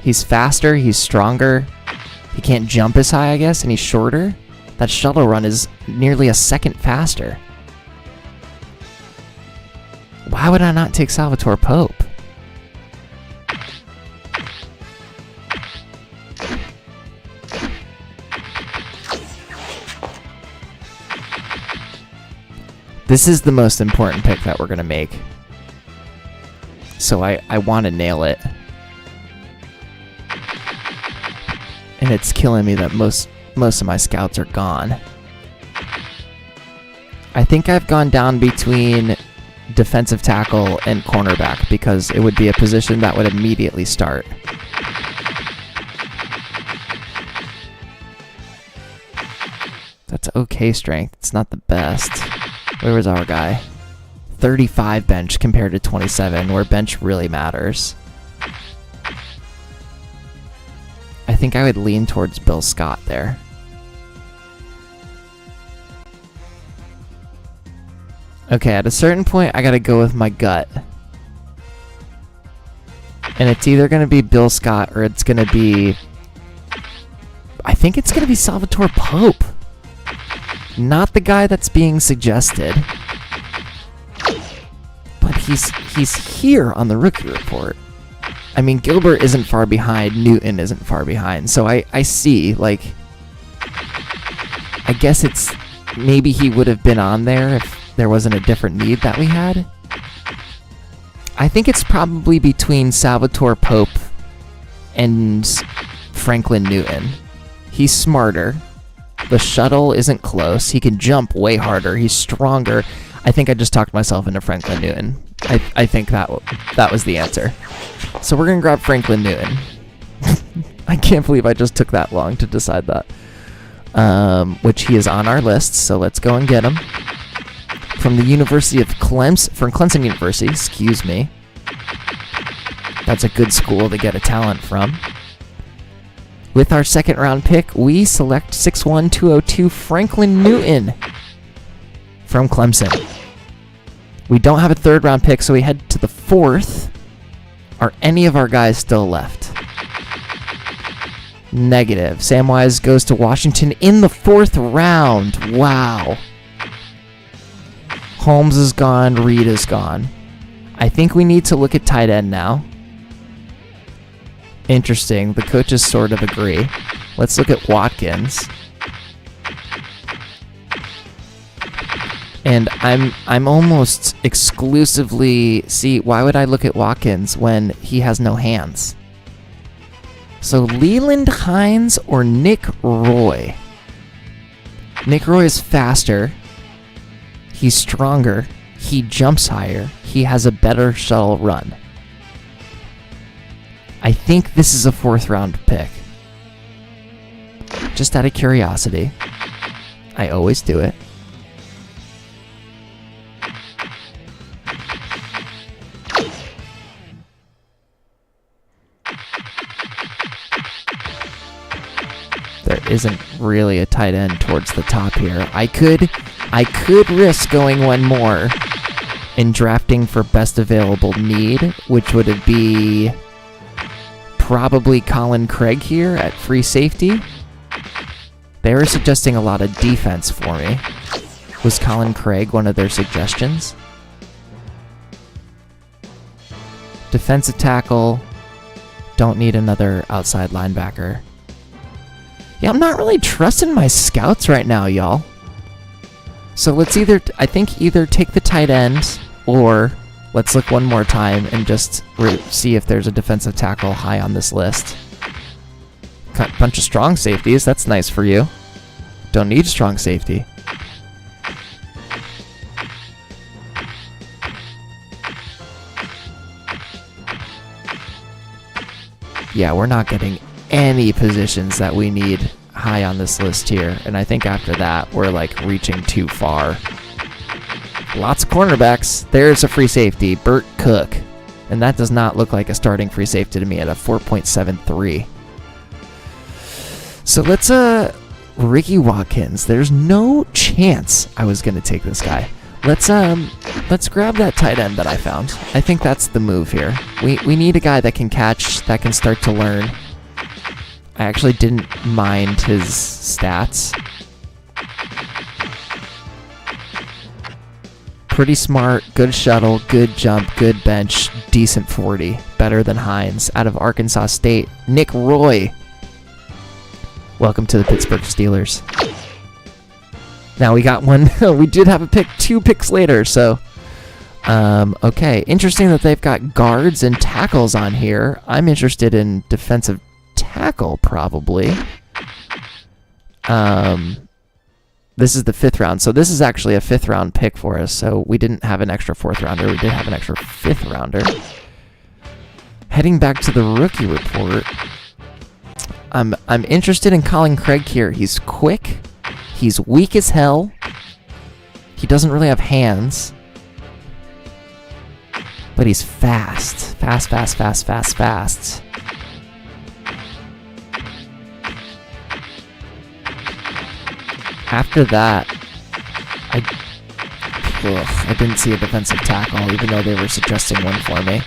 He's faster, he's stronger. He can't jump as high, I guess, and he's shorter. That shuttle run is nearly a second faster. Why would I not take Salvatore Pope? This is the most important pick that we're going to make. So I want to nail it. And it's killing me that most of my scouts are gone. I think I've gone down between defensive tackle and cornerback because it would be a position that would immediately start. That's okay strength. It's not the best. Where was our guy? 35 bench compared to 27, where bench really matters. I think I would lean towards Bill Scott there. Okay, at a certain point, I gotta go with my gut. And it's either gonna be Bill Scott or it's gonna be... I think it's gonna be Salvatore Pope. Not the guy that's being suggested. But he's here on the rookie report. I mean, Gilbert isn't far behind, Newton isn't far behind. So I see, like... I guess it's... Maybe he would have been on there if there wasn't a different need that we had. I think it's probably between Salvatore Pope and Franklin Newton. He's smarter. The shuttle isn't close. He can jump way harder. He's stronger. I think I just talked myself into Franklin Newton. I think that was the answer. So we're going to grab Franklin Newton. I can't believe I just took that long to decide that. Which he is on our list, so let's go and get him. From the University of Clemson, from Clemson University, excuse me. That's a good school to get a talent from. With our second round pick, we select 6'1", 202 Franklin Newton from Clemson. We don't have a third round pick, so we head to the fourth. Are any of our guys still left? Negative. Samwise goes to Washington in the 4th round. Wow. Holmes is gone. Reed is gone. I think we need to look at tight end now. Interesting. The coaches sort of agree. Let's look at Watkins. And I'm almost exclusively... See, why would I look at Watkins when he has no hands? So Leland Hines or Nick Roy? Nick Roy is faster. He's stronger. He jumps higher. He has a better shuttle run. I think this is a 4th round pick. Just out of curiosity. I always do it. There isn't really a tight end towards the top here. I could risk going one more and drafting for best available need, which would be probably Colin Craig here at free safety. They were suggesting a lot of defense for me. Was Colin Craig one of their suggestions? Defensive tackle. Don't need another outside linebacker. Yeah, I'm not really trusting my scouts right now, y'all. So let's either take the tight end, or let's look one more time and just see if there's a defensive tackle high on this list. Got a bunch of strong safeties. That's nice for you. Don't need strong safety. Yeah, we're not getting any positions that we need high on this list here. And I think after that, we're like reaching too far. Lots of cornerbacks. There's a free safety, Burt Cook. And that does not look like a starting free safety to me at a 4.73. So let's, Ricky Watkins. There's no chance I was going to take this guy. Let's grab that tight end that I found. I think that's the move here. We need a guy that can catch, that can start to learn. I actually didn't mind his stats. Pretty smart, good shuttle, good jump, good bench, decent 40. Better than Hines. Out of Arkansas State, Nick Roy. Welcome to the Pittsburgh Steelers. Now we got one. We did have a pick 2 picks later, so... okay, interesting that they've got guards and tackles on here. I'm interested in defensive tackle, probably. This is the 5th round, so this is actually a 5th round pick for us, so we didn't have an extra 4th rounder. We did have an extra 5th rounder. Heading back to the rookie report, I'm interested in Colin Craig here. He's quick. He's weak as hell. He doesn't really have hands. But he's fast. Fast. After that, I didn't see a defensive tackle, even though they were suggesting one for me.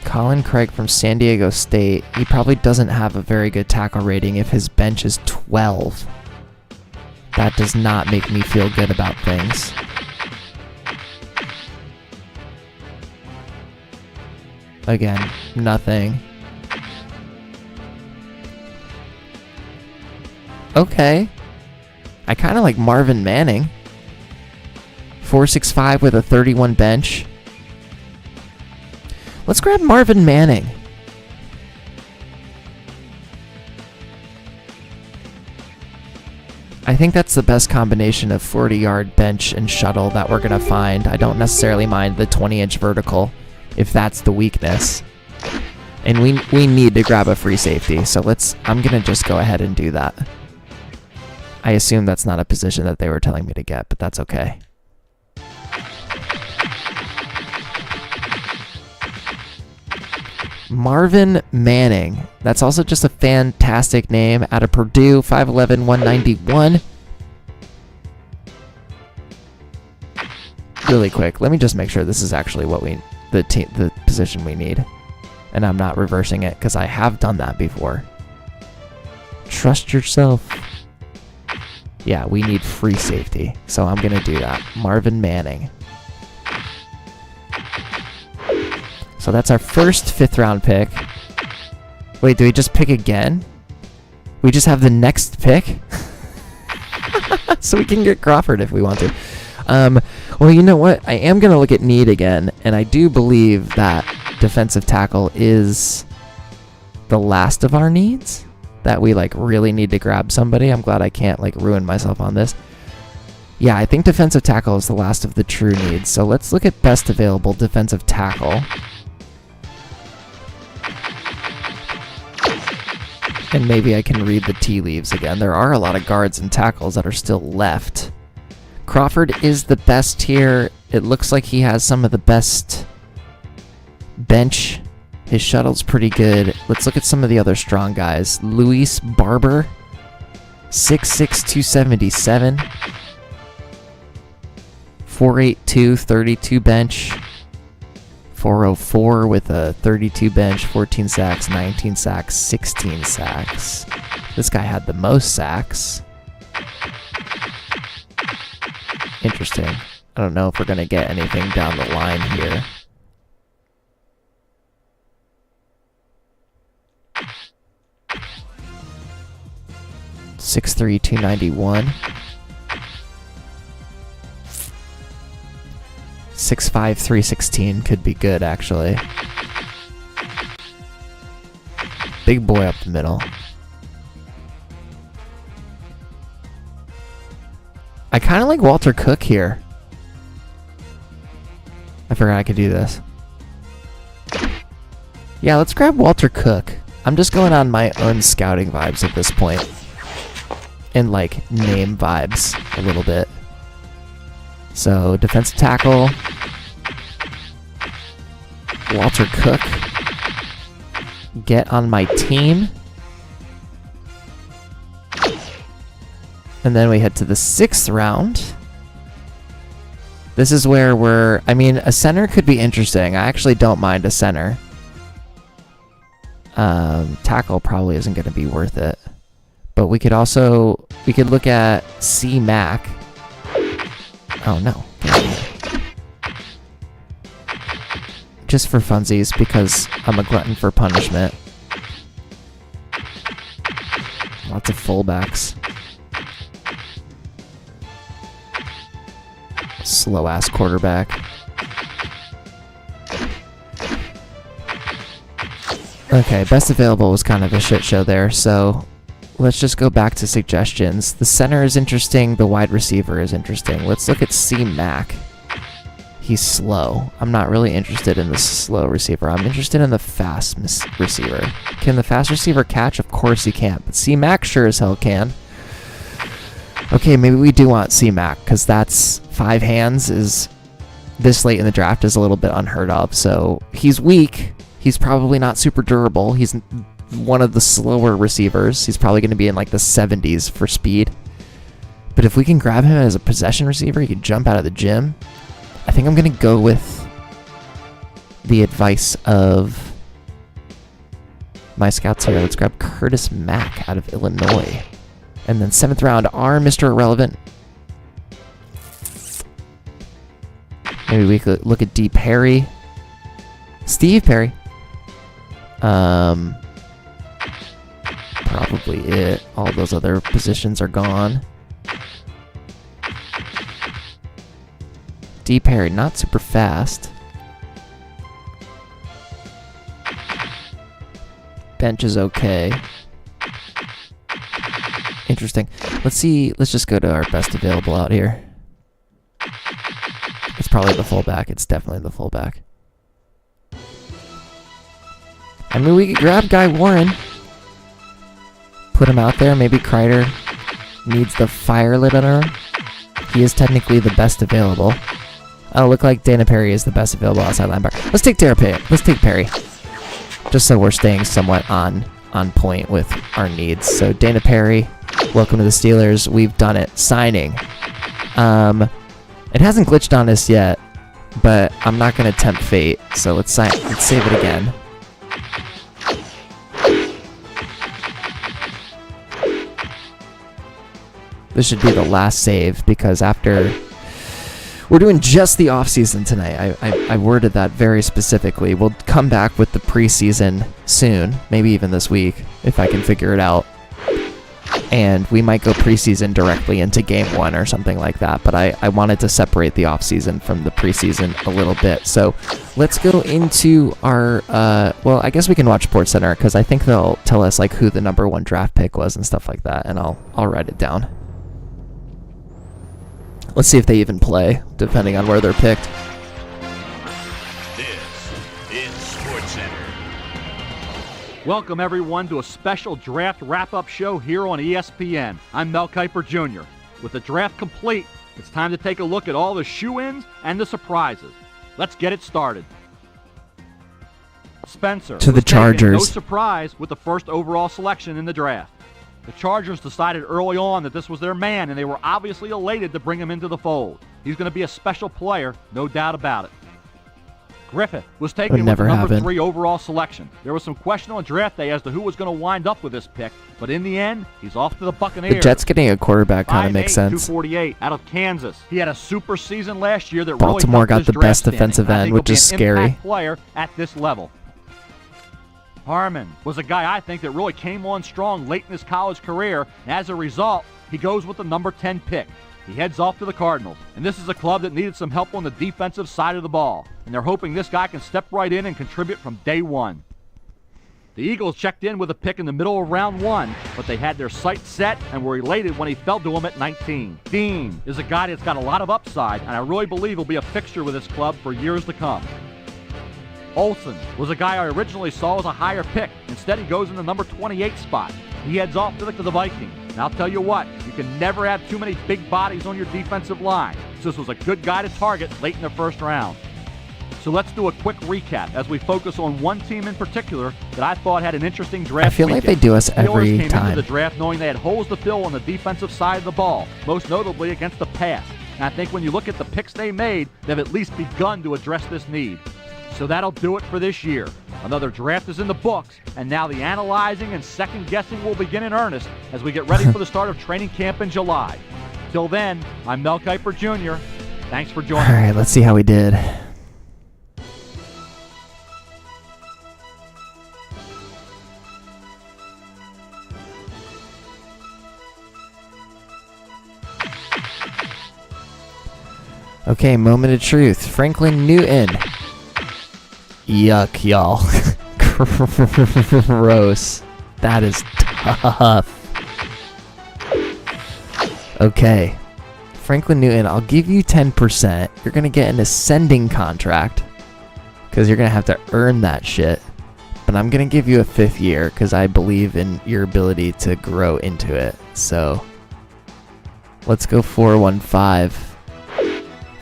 Colin Craig from San Diego State. He probably doesn't have a very good tackle rating if his bench is 12. That does not make me feel good about things. Again, nothing. Okay. I kind of like Marvin Manning. 4.65 with a 31 bench. Let's grab Marvin Manning. I think that's the best combination of 40-yard bench and shuttle that we're going to find. I don't necessarily mind the 20-inch vertical if that's the weakness. And we need to grab a free safety, so I'm going to just go ahead and do that. I assume that's not a position that they were telling me to get, but that's okay. Marvin Manning. That's also just a fantastic name. Out of Purdue, 5'11", 191. really quick, let me just make sure this is actually what the position we need. And I'm not reversing it, because I have done that before. Trust yourself. Yeah, we need free safety, so I'm going to do that. Marvin Manning. So that's our first 5th round pick. Wait, do we just pick again? We just have the next pick? So we can get Crawford if we want to. Well, you know what? I am going to look at need again, and I do believe that defensive tackle is the last of our needs. That we, like, really need to grab somebody. I'm glad I can't, like, ruin myself on this. Yeah, I think defensive tackle is the last of the true needs. So let's look at best available defensive tackle. And maybe I can read the tea leaves again. There are a lot of guards and tackles that are still left. Crawford is the best here. It looks like he has some of the best bench. His shuttle's pretty good. Let's look at some of the other strong guys. Luis Barber, 6'6", 277. 4'8", 32 bench. 404 with a 32 bench, 14 sacks, 19 sacks, 16 sacks. This guy had the most sacks. Interesting. I don't know if we're going to get anything down the line here. .6'3", 291. 6'5", 316 could be good, actually. Big boy up the middle. I kind of like Walter Cook here. I forgot I could do this. Yeah, let's grab Walter Cook. I'm just going on my own scouting vibes at this point. And, like, name vibes a little bit. So, defensive tackle. Walter Cook. Get on my team. And then we head to the 6th round. This is where a center could be interesting. I actually don't mind a center. Tackle probably isn't going to be worth it. But we could look at C. Mac. Oh, no. Just for funsies, because I'm a glutton for punishment. Lots of fullbacks. Slow-ass quarterback. Okay, best available was kind of a shit show there, so let's just go back to suggestions. The center is interesting, the wide receiver is interesting. Let's look at C. Mac. He's slow. I'm not really interested in the slow receiver. I'm interested in the fast receiver. Can the fast receiver catch? Of course he can, but C. Mac sure as hell can. Okay, maybe we do want C. Mac, because that's 5 hands is this late in the draft is a little bit unheard of. So he's weak. He's probably not super durable. He's one of the slower receivers. He's probably going to be in like the 70s for speed. But if we can grab him as a possession receiver, he can jump out of the gym. I think I'm going to go with the advice of my scouts here. Let's grab Curtis Mack out of Illinois. And then 7th round, our Mr. Irrelevant. Maybe we could look at D. Perry. Steve Perry. Probably it. All those other positions are gone. D. Perry, not super fast. Bench is okay. Interesting. Let's just go to our best available out here. It's probably the fullback. It's definitely the fullback. I mean, we could grab Guy Warren. Put him out there. Maybe Kreider needs the fire lit on him. He is technically the best available. Oh, look like Dana Perry is the best available outside linebacker. Let's take Perry. Just so we're staying somewhat on point with our needs. So Dana Perry, welcome to the Steelers. We've done it. Signing. And It hasn't glitched on us yet, but I'm not going to tempt fate. So let's save it again. This should be the last save because after... We're doing just the off-season tonight. I worded that very specifically. We'll come back with the preseason soon, maybe even this week, if I can figure it out. And we might go preseason directly into game 1 or something like that. But I wanted to separate the off-season from the preseason a little bit. So let's go into our... well, I guess we can watch SportsCenter because I think they'll tell us like who the number 1 draft pick was and stuff like that. And I'll write it down. Let's see if they even play, depending on where they're picked. This is SportsCenter. Welcome, everyone, to a special draft wrap-up show here on ESPN. I'm Mel Kiper Jr. With the draft complete, it's time to take a look at all the shoe-ins and the surprises. Let's get it started. Spencer to the Chargers. No surprise with the first overall selection in the draft. The Chargers decided early on that this was their man, and they were obviously elated to bring him into the fold. He's going to be a special player, no doubt about it. Griffith was taken with the number 3 overall selection. There was some question on draft day as to who was going to wind up with this pick, but in the end, he's off to the Buccaneers. The Jets getting a quarterback kind of makes sense. 248 out of Kansas. He had a super season last year that Baltimore really got the best defensive end, which is scary. Player at this level. Harmon was a guy I think that really came on strong late in his college career, and as a result, he goes with the number 10 pick. He heads off to the Cardinals, and this is a club that needed some help on the defensive side of the ball, and they're hoping this guy can step right in and contribute from day one. The Eagles checked in with a pick in the middle of round 1, but they had their sights set and were elated when he fell to them at 19. Dean is a guy that's got a lot of upside, and I really believe he'll be a fixture with this club for years to come. Olsen was a guy I originally saw as a higher pick. Instead, he goes in the number 28 spot. He heads off to the Vikings. And I'll tell you what, you can never have too many big bodies on your defensive line. So this was a good guy to target late in the first round. So let's do a quick recap as we focus on one team in particular that I thought had an interesting draft. I feel like they do us every time. Steelers came into the draft knowing they had holes to fill on the defensive side of the ball, most notably against the pass. And I think when you look at the picks they made, they've at least begun to address this need. So that'll do it for this year. Another draft is in the books, and now the analyzing and second-guessing will begin in earnest as we get ready for the start of training camp in July. Till then, I'm Mel Kiper Jr. Thanks for joining. All right, let's see how we did. Okay, moment of truth. Franklin Newton. Yuck, y'all. Gross. That is tough. Okay. Franklin Newton, I'll give you 10%. You're going to get an ascending contract because you're going to have to earn that shit. But I'm going to give you a 5th year because I believe in your ability to grow into it. So let's go 415.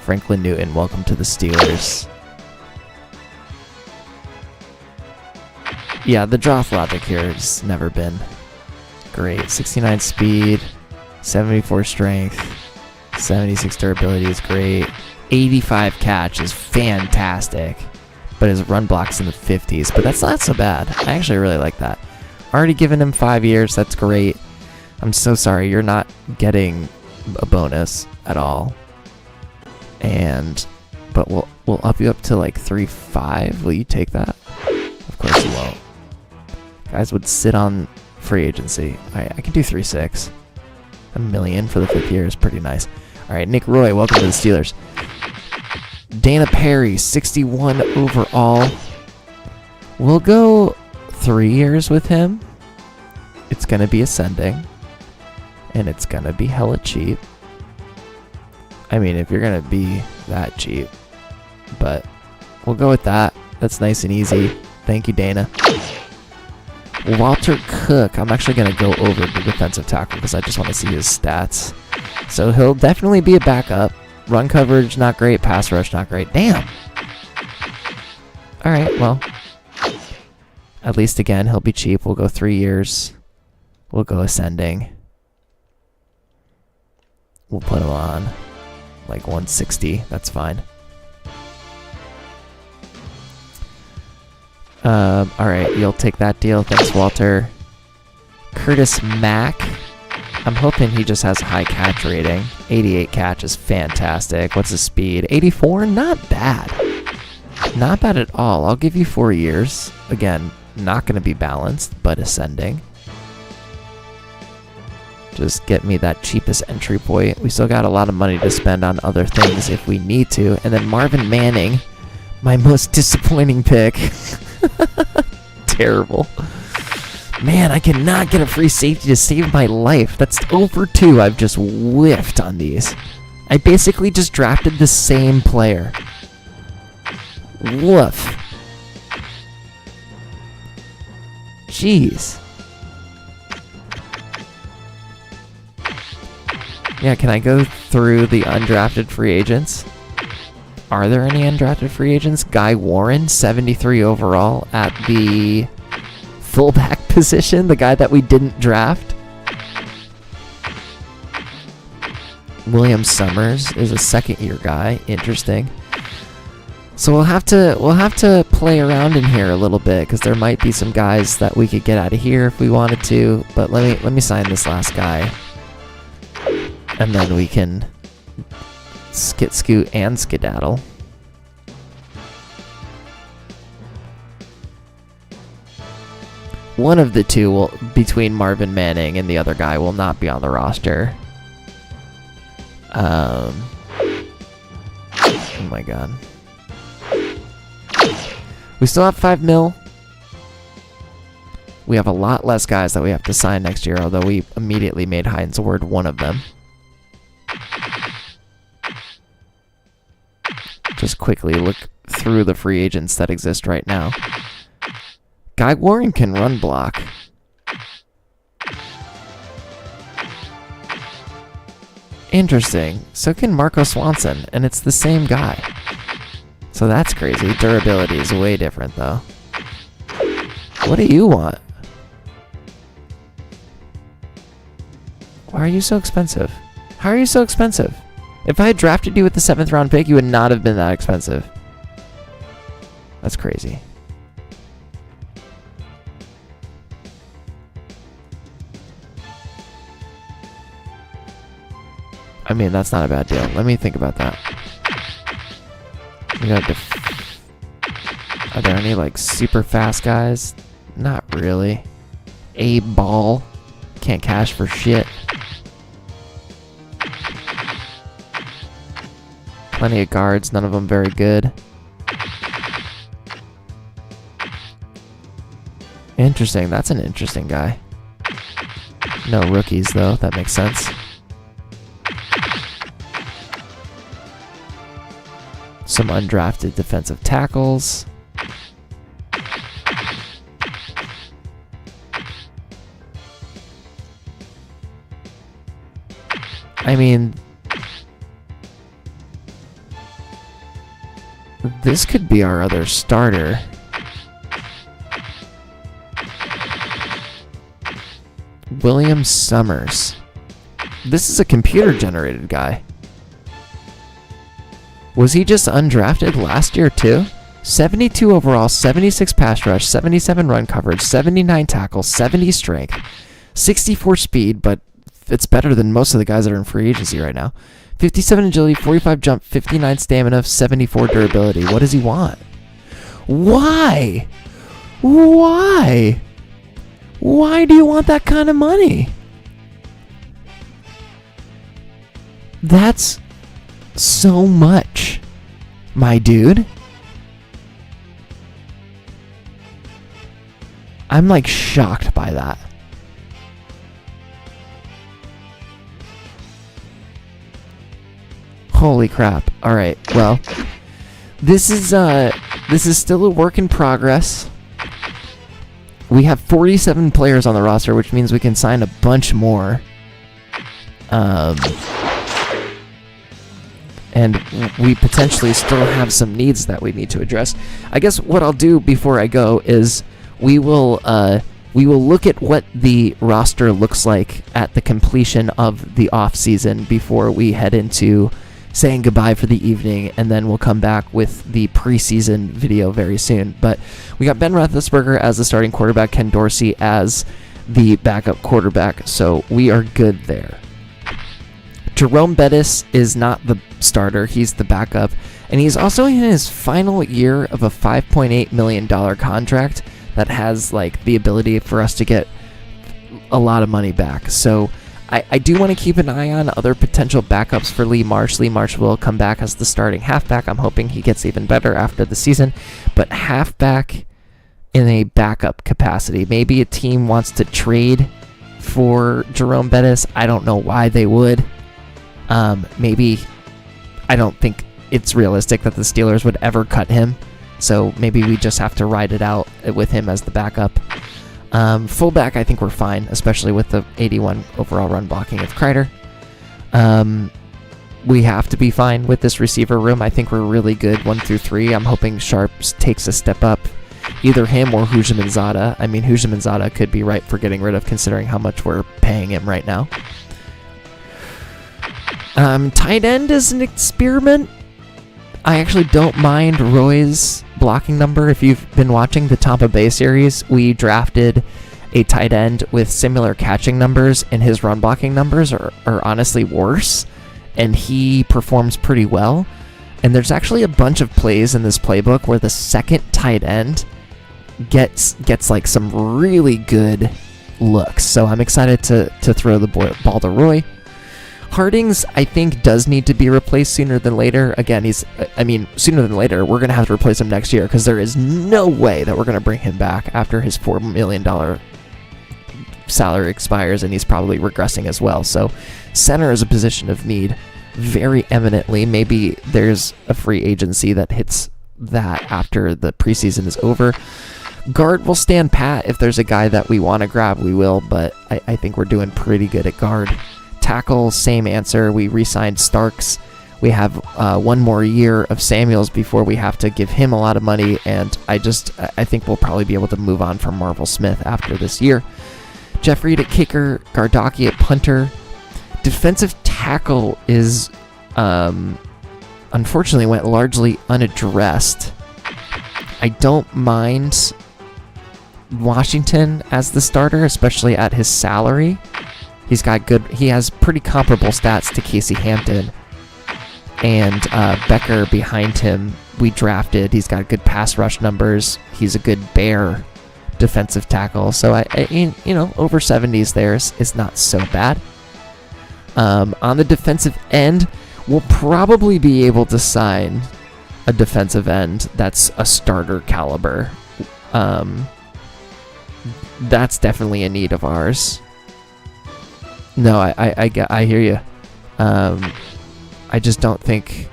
Franklin Newton, welcome to the Steelers. Yeah, the draft logic here has never been great. 69 speed, 74 strength, 76 durability is great. 85 catch is fantastic, but his run block's in the 50s. But that's not so bad. I actually really like that. Already given him 5 years. That's great. I'm so sorry. You're not getting a bonus at all. But we'll up you up to like 3.5. Will you take that? Of course you won't. Guys would sit on free agency. I can do 3.6. $1 million for the 5th year is pretty nice. All right, Nick Roy, welcome to the Steelers. Dana Perry, 61 overall. We'll go 3 years with him. It's going to be ascending. And it's going to be hella cheap. I mean, if you're going to be that cheap. But we'll go with that. That's nice and easy. Thank you, Dana. Walter Cook. I'm actually going to go over the defensive tackle because I just want to see his stats. So he'll definitely be a backup. Run coverage, not great. Pass rush, not great. Damn. All right, well. At least, again, he'll be cheap. We'll go 3 years. We'll go ascending. We'll put him on like 160. That's fine. All right, you'll take that deal. Thanks, Walter. Curtis Mack. I'm hoping he just has a high catch rating. 88 catch is fantastic. What's his speed? 84? Not bad. Not bad at all. I'll give you 4 years. Again, not going to be balanced, but ascending. Just get me that cheapest entry point. We still got a lot of money to spend on other things if we need to. And then Marvin Manning, my most disappointing pick. Terrible. Man, I cannot get a free safety to save my life. That's over 2. I've just whiffed on these. I basically just drafted the same player. Woof. Jeez. Yeah, can I go through the undrafted free agents? Are there any undrafted free agents? Guy Warren, 73 overall at the fullback position, the guy that we didn't draft. William Summers is a second-year guy. Interesting. So we'll have to play around in here a little bit because there might be some guys that we could get out of here if we wanted to. But let me sign this last guy, and then we can scoot and skedaddle. One of the two will, between Marvin Manning and the other guy, will not be on the roster. Oh my god. We still have 5 mil. We have a lot less guys that we have to sign next year, although we immediately made Heinz Ward one of them. Just quickly look through the free agents that exist right now. Guy Warren can run block. Interesting. So can Marco Swanson, and it's the same guy. So that's crazy. Durability is way different, though. What do you want? Why are you so expensive? How are you so expensive? If I had drafted you with the 7th round pick, you would not have been that expensive. That's crazy. I mean, that's not a bad deal. Let me think about that. We got are there any, like, super fast guys? Not really. A-ball. Can't cash for shit. Plenty of guards, none of them very good. Interesting, that's an interesting guy. No rookies, though, that makes sense. Some undrafted defensive tackles. I mean, this could be our other starter. William Summers. This is a computer-generated guy. Was he just undrafted last year too? 72 overall, 76 pass rush, 77 run coverage, 79 tackles, 70 strength, 64 speed, but it's better than most of the guys that are in free agency right now. 57 agility, 45 jump, 59 stamina, 74 durability. What does he want? Why? Why? Why do you want that kind of money? That's so much, my dude. I'm like shocked by that. Holy crap. All right. Well, this is still a work in progress. We have 47 players on the roster, which means we can sign a bunch more. And we potentially still have some needs that we need to address. I guess what I'll do before I go is we will look at what the roster looks like at the completion of the off season before we head into saying goodbye for the evening, and then we'll come back with the preseason video very soon. But we got Ben Roethlisberger as the starting quarterback, Ken Dorsey as the backup quarterback, so we are good there. Jerome Bettis is not the starter, he's the backup, and he's also in his final year of a $5.8 million contract that has like the ability for us to get a lot of money back. So I do want to keep an eye on other potential backups for Lee Marsh. Lee Marsh will come back as the starting halfback. I'm hoping he gets even better after the season. But halfback in a backup capacity. Maybe a team wants to trade for Jerome Bettis. I don't know why they would. Maybe I don't think it's realistic that the Steelers would ever cut him. So maybe we just have to ride it out with him as the backup. Fullback, I think we're fine, especially with the 81 overall run blocking of Kreider. We have to be fine with this receiver room. I think we're really good 1 through 3. I'm hoping Sharps takes a step up, either him or Houshmandzadeh. I mean, Houshmandzadeh could be ripe for getting rid of, considering how much we're paying him right now. Tight end is an experiment. I actually don't mind Roy's blocking number. If you've been watching the Tampa Bay series, we drafted a tight end with similar catching numbers, and his run blocking numbers are honestly worse, and he performs pretty well. And there's actually a bunch of plays in this playbook where the second tight end gets like some really good looks. So I'm excited to throw the ball to Roy. Hardings, I think, does need to be replaced sooner than later. Again, sooner than later, we're going to have to replace him next year, because there is no way that we're going to bring him back after his $4 million salary expires, and he's probably regressing as well. So center is a position of need very eminently. Maybe there's a free agency that hits that after the preseason is over. Guard will stand pat. If there's a guy that we want to grab, we will, but I think we're doing pretty good at guard. Tackle, same answer. We re-signed Starks. We have 1 more year of Samuels before we have to give him a lot of money, and I think we'll probably be able to move on from Marvel Smith after this year. Jeff Reed at kicker, Gardocki at punter. Defensive tackle is unfortunately went largely unaddressed. I don't mind Washington as the starter, especially at his salary. He has pretty comparable stats to Casey Hampton, and Becker behind him we drafted. He's got good pass rush numbers. He's a good Bear defensive tackle. So I over 70s there is not so bad. On the defensive end, we'll probably be able to sign a defensive end that's a starter caliber. That's definitely a need of ours. No, I hear you. I just don't think,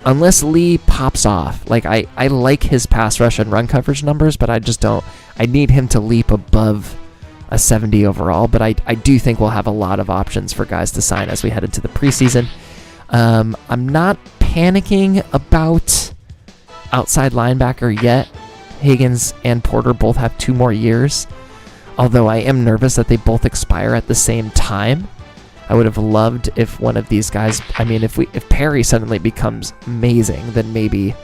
unless Lee pops off. Like I like his pass rush and run coverage numbers, but I just don't. I need him to leap above a 70 overall. But I do think we'll have a lot of options for guys to sign as we head into the preseason. I'm not panicking about outside linebacker yet. Higgins and Porter both have 2 more years. Although I am nervous that they both expire at the same time. I would have loved if one of these guys, if Perry suddenly becomes amazing, then maybe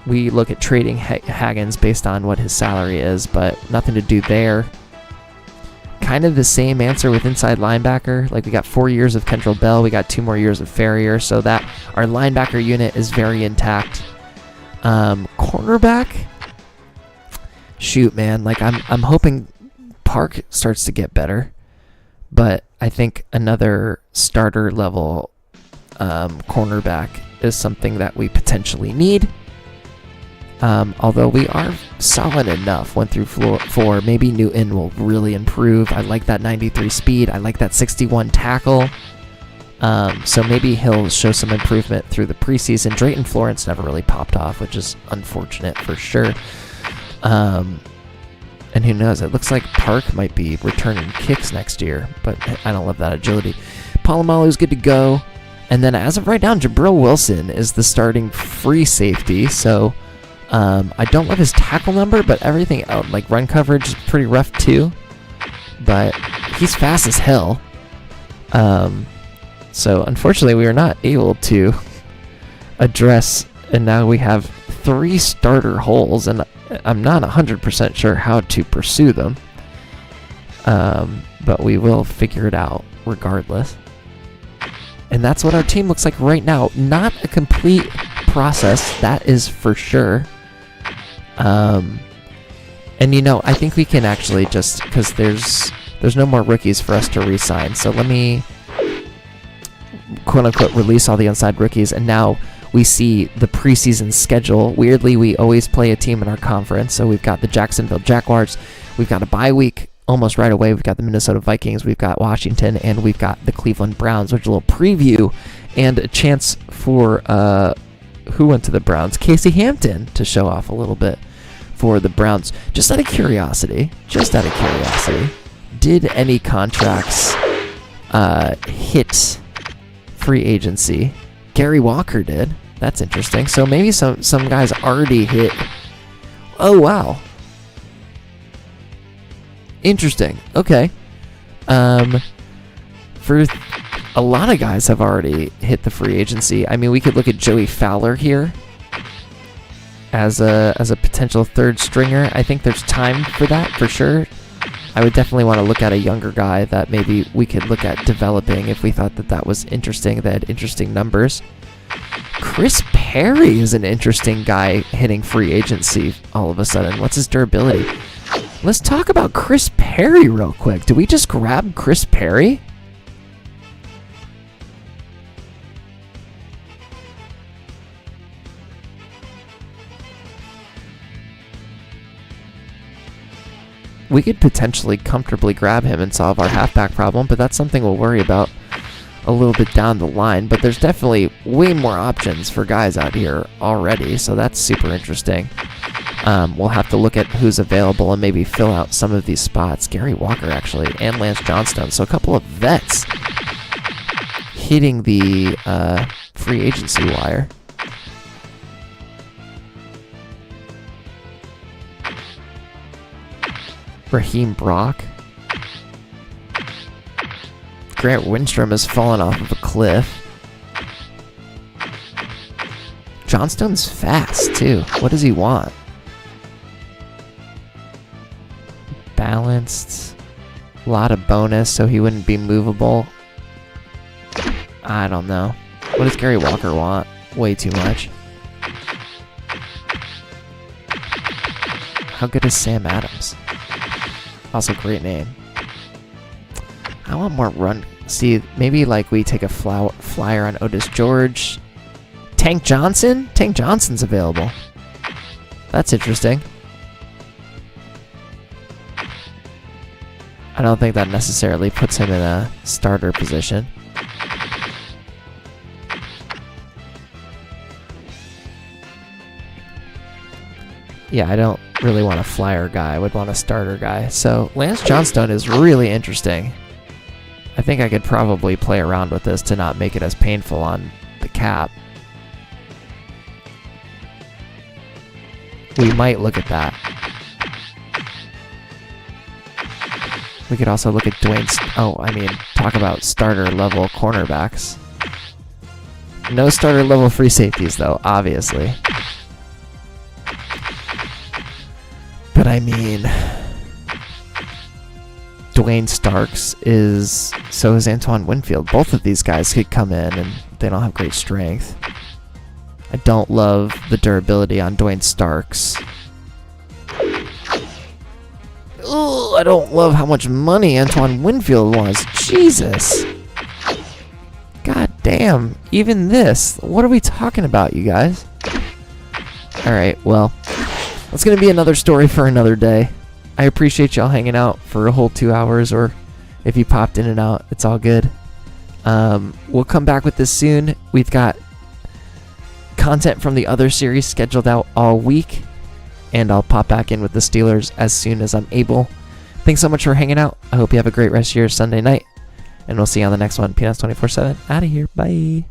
we look at trading Haggins based on what his salary is, but nothing to do there. Kind of the same answer with inside linebacker. Like, we got 4 years of Kendrell Bell, we got 2 more years of Ferrier, so that our linebacker unit is very intact. Cornerback? Shoot, man, like I'm hoping Park starts to get better, but I think another starter level cornerback is something that we potentially need. Although we are solid enough 1 through 4, maybe Newton will really improve. I like that 93 speed. I like that 61 tackle. So maybe he'll show some improvement through the preseason. Drayton Florence never really popped off, which is unfortunate for sure. And who knows, it looks like Park might be returning kicks next year, but I don't love that agility. Polamalu's good to go. And then as of right now, Jabril Wilson is the starting free safety, so I don't love his tackle number, but everything else, like run coverage, is pretty rough too. But he's fast as hell. So unfortunately, we are not able to address, and now we have 3 starter holes, and I'm not 100% sure how to pursue them. But we will figure it out regardless. And that's what our team looks like right now. Not a complete process, that is for sure. And I think we can actually just, because there's no more rookies for us to re-sign. So let me, quote-unquote, release all the inside rookies, and now we see the preseason schedule. Weirdly, we always play a team in our conference. So we've got the Jacksonville Jaguars. We've got a bye week almost right away. We've got the Minnesota Vikings. We've got Washington. And we've got the Cleveland Browns, which is a little preview and a chance for, who went to the Browns? Casey Hampton to show off a little bit for the Browns. Just out of curiosity, did any contracts hit free agency? Gary Walker did. That's interesting. So maybe some guys already hit. Oh, wow. Interesting. Okay. For a lot of guys have already hit the free agency. I mean, we could look at Joey Fowler here as a potential third stringer. I think there's time for that for sure. I would definitely want to look at a younger guy that maybe we could look at developing if we thought that was interesting, that had interesting numbers. Chris Perry is an interesting guy hitting free agency all of a sudden. What's his durability? Let's talk about Chris Perry real quick. Did we just grab Chris Perry? We could potentially comfortably grab him and solve our halfback problem, but that's something we'll worry about a little bit down the line. But there's definitely way more options for guys out here already, so that's super interesting. We'll have to look at who's available and maybe fill out some of these spots. Gary Walker, actually, and Lance Johnstone. So a couple of vets hitting the free agency wire. Raheem Brock. Grant Windstrom has fallen off of a cliff. Johnstone's fast, too. What does he want? Balanced. A lot of bonus, so he wouldn't be movable. I don't know. What does Gary Walker want? Way too much. How good is Sam Adams? Also, great name. I want more run. See, maybe like we take a flyer on Otis George. Tank Johnson? Tank Johnson's available. That's interesting. I don't think that necessarily puts him in a starter position. Yeah, I don't really want a flyer guy. I would want a starter guy. So Lance Johnstone is really interesting. I think I could probably play around with this to not make it as painful on the cap. We might look at that. We could also look at talk about starter level cornerbacks. No starter level free safeties though, obviously. But I mean, Dwayne Starks so is Antoine Winfield. Both of these guys could come in and they don't have great strength. I don't love the durability on Dwayne Starks. Ugh, I don't love how much money Antoine Winfield wants. Jesus. God damn. Even this. What are we talking about, you guys? Alright, well, that's going to be another story for another day. I appreciate y'all hanging out for a whole 2 hours, or if you popped in and out, it's all good. We'll come back with this soon. We've got content from the other series scheduled out all week, and I'll pop back in with the Steelers as soon as I'm able. Thanks so much for hanging out. I hope you have a great rest of your Sunday night, and we'll see you on the next one. Peanuts 24/7 out of here. Bye.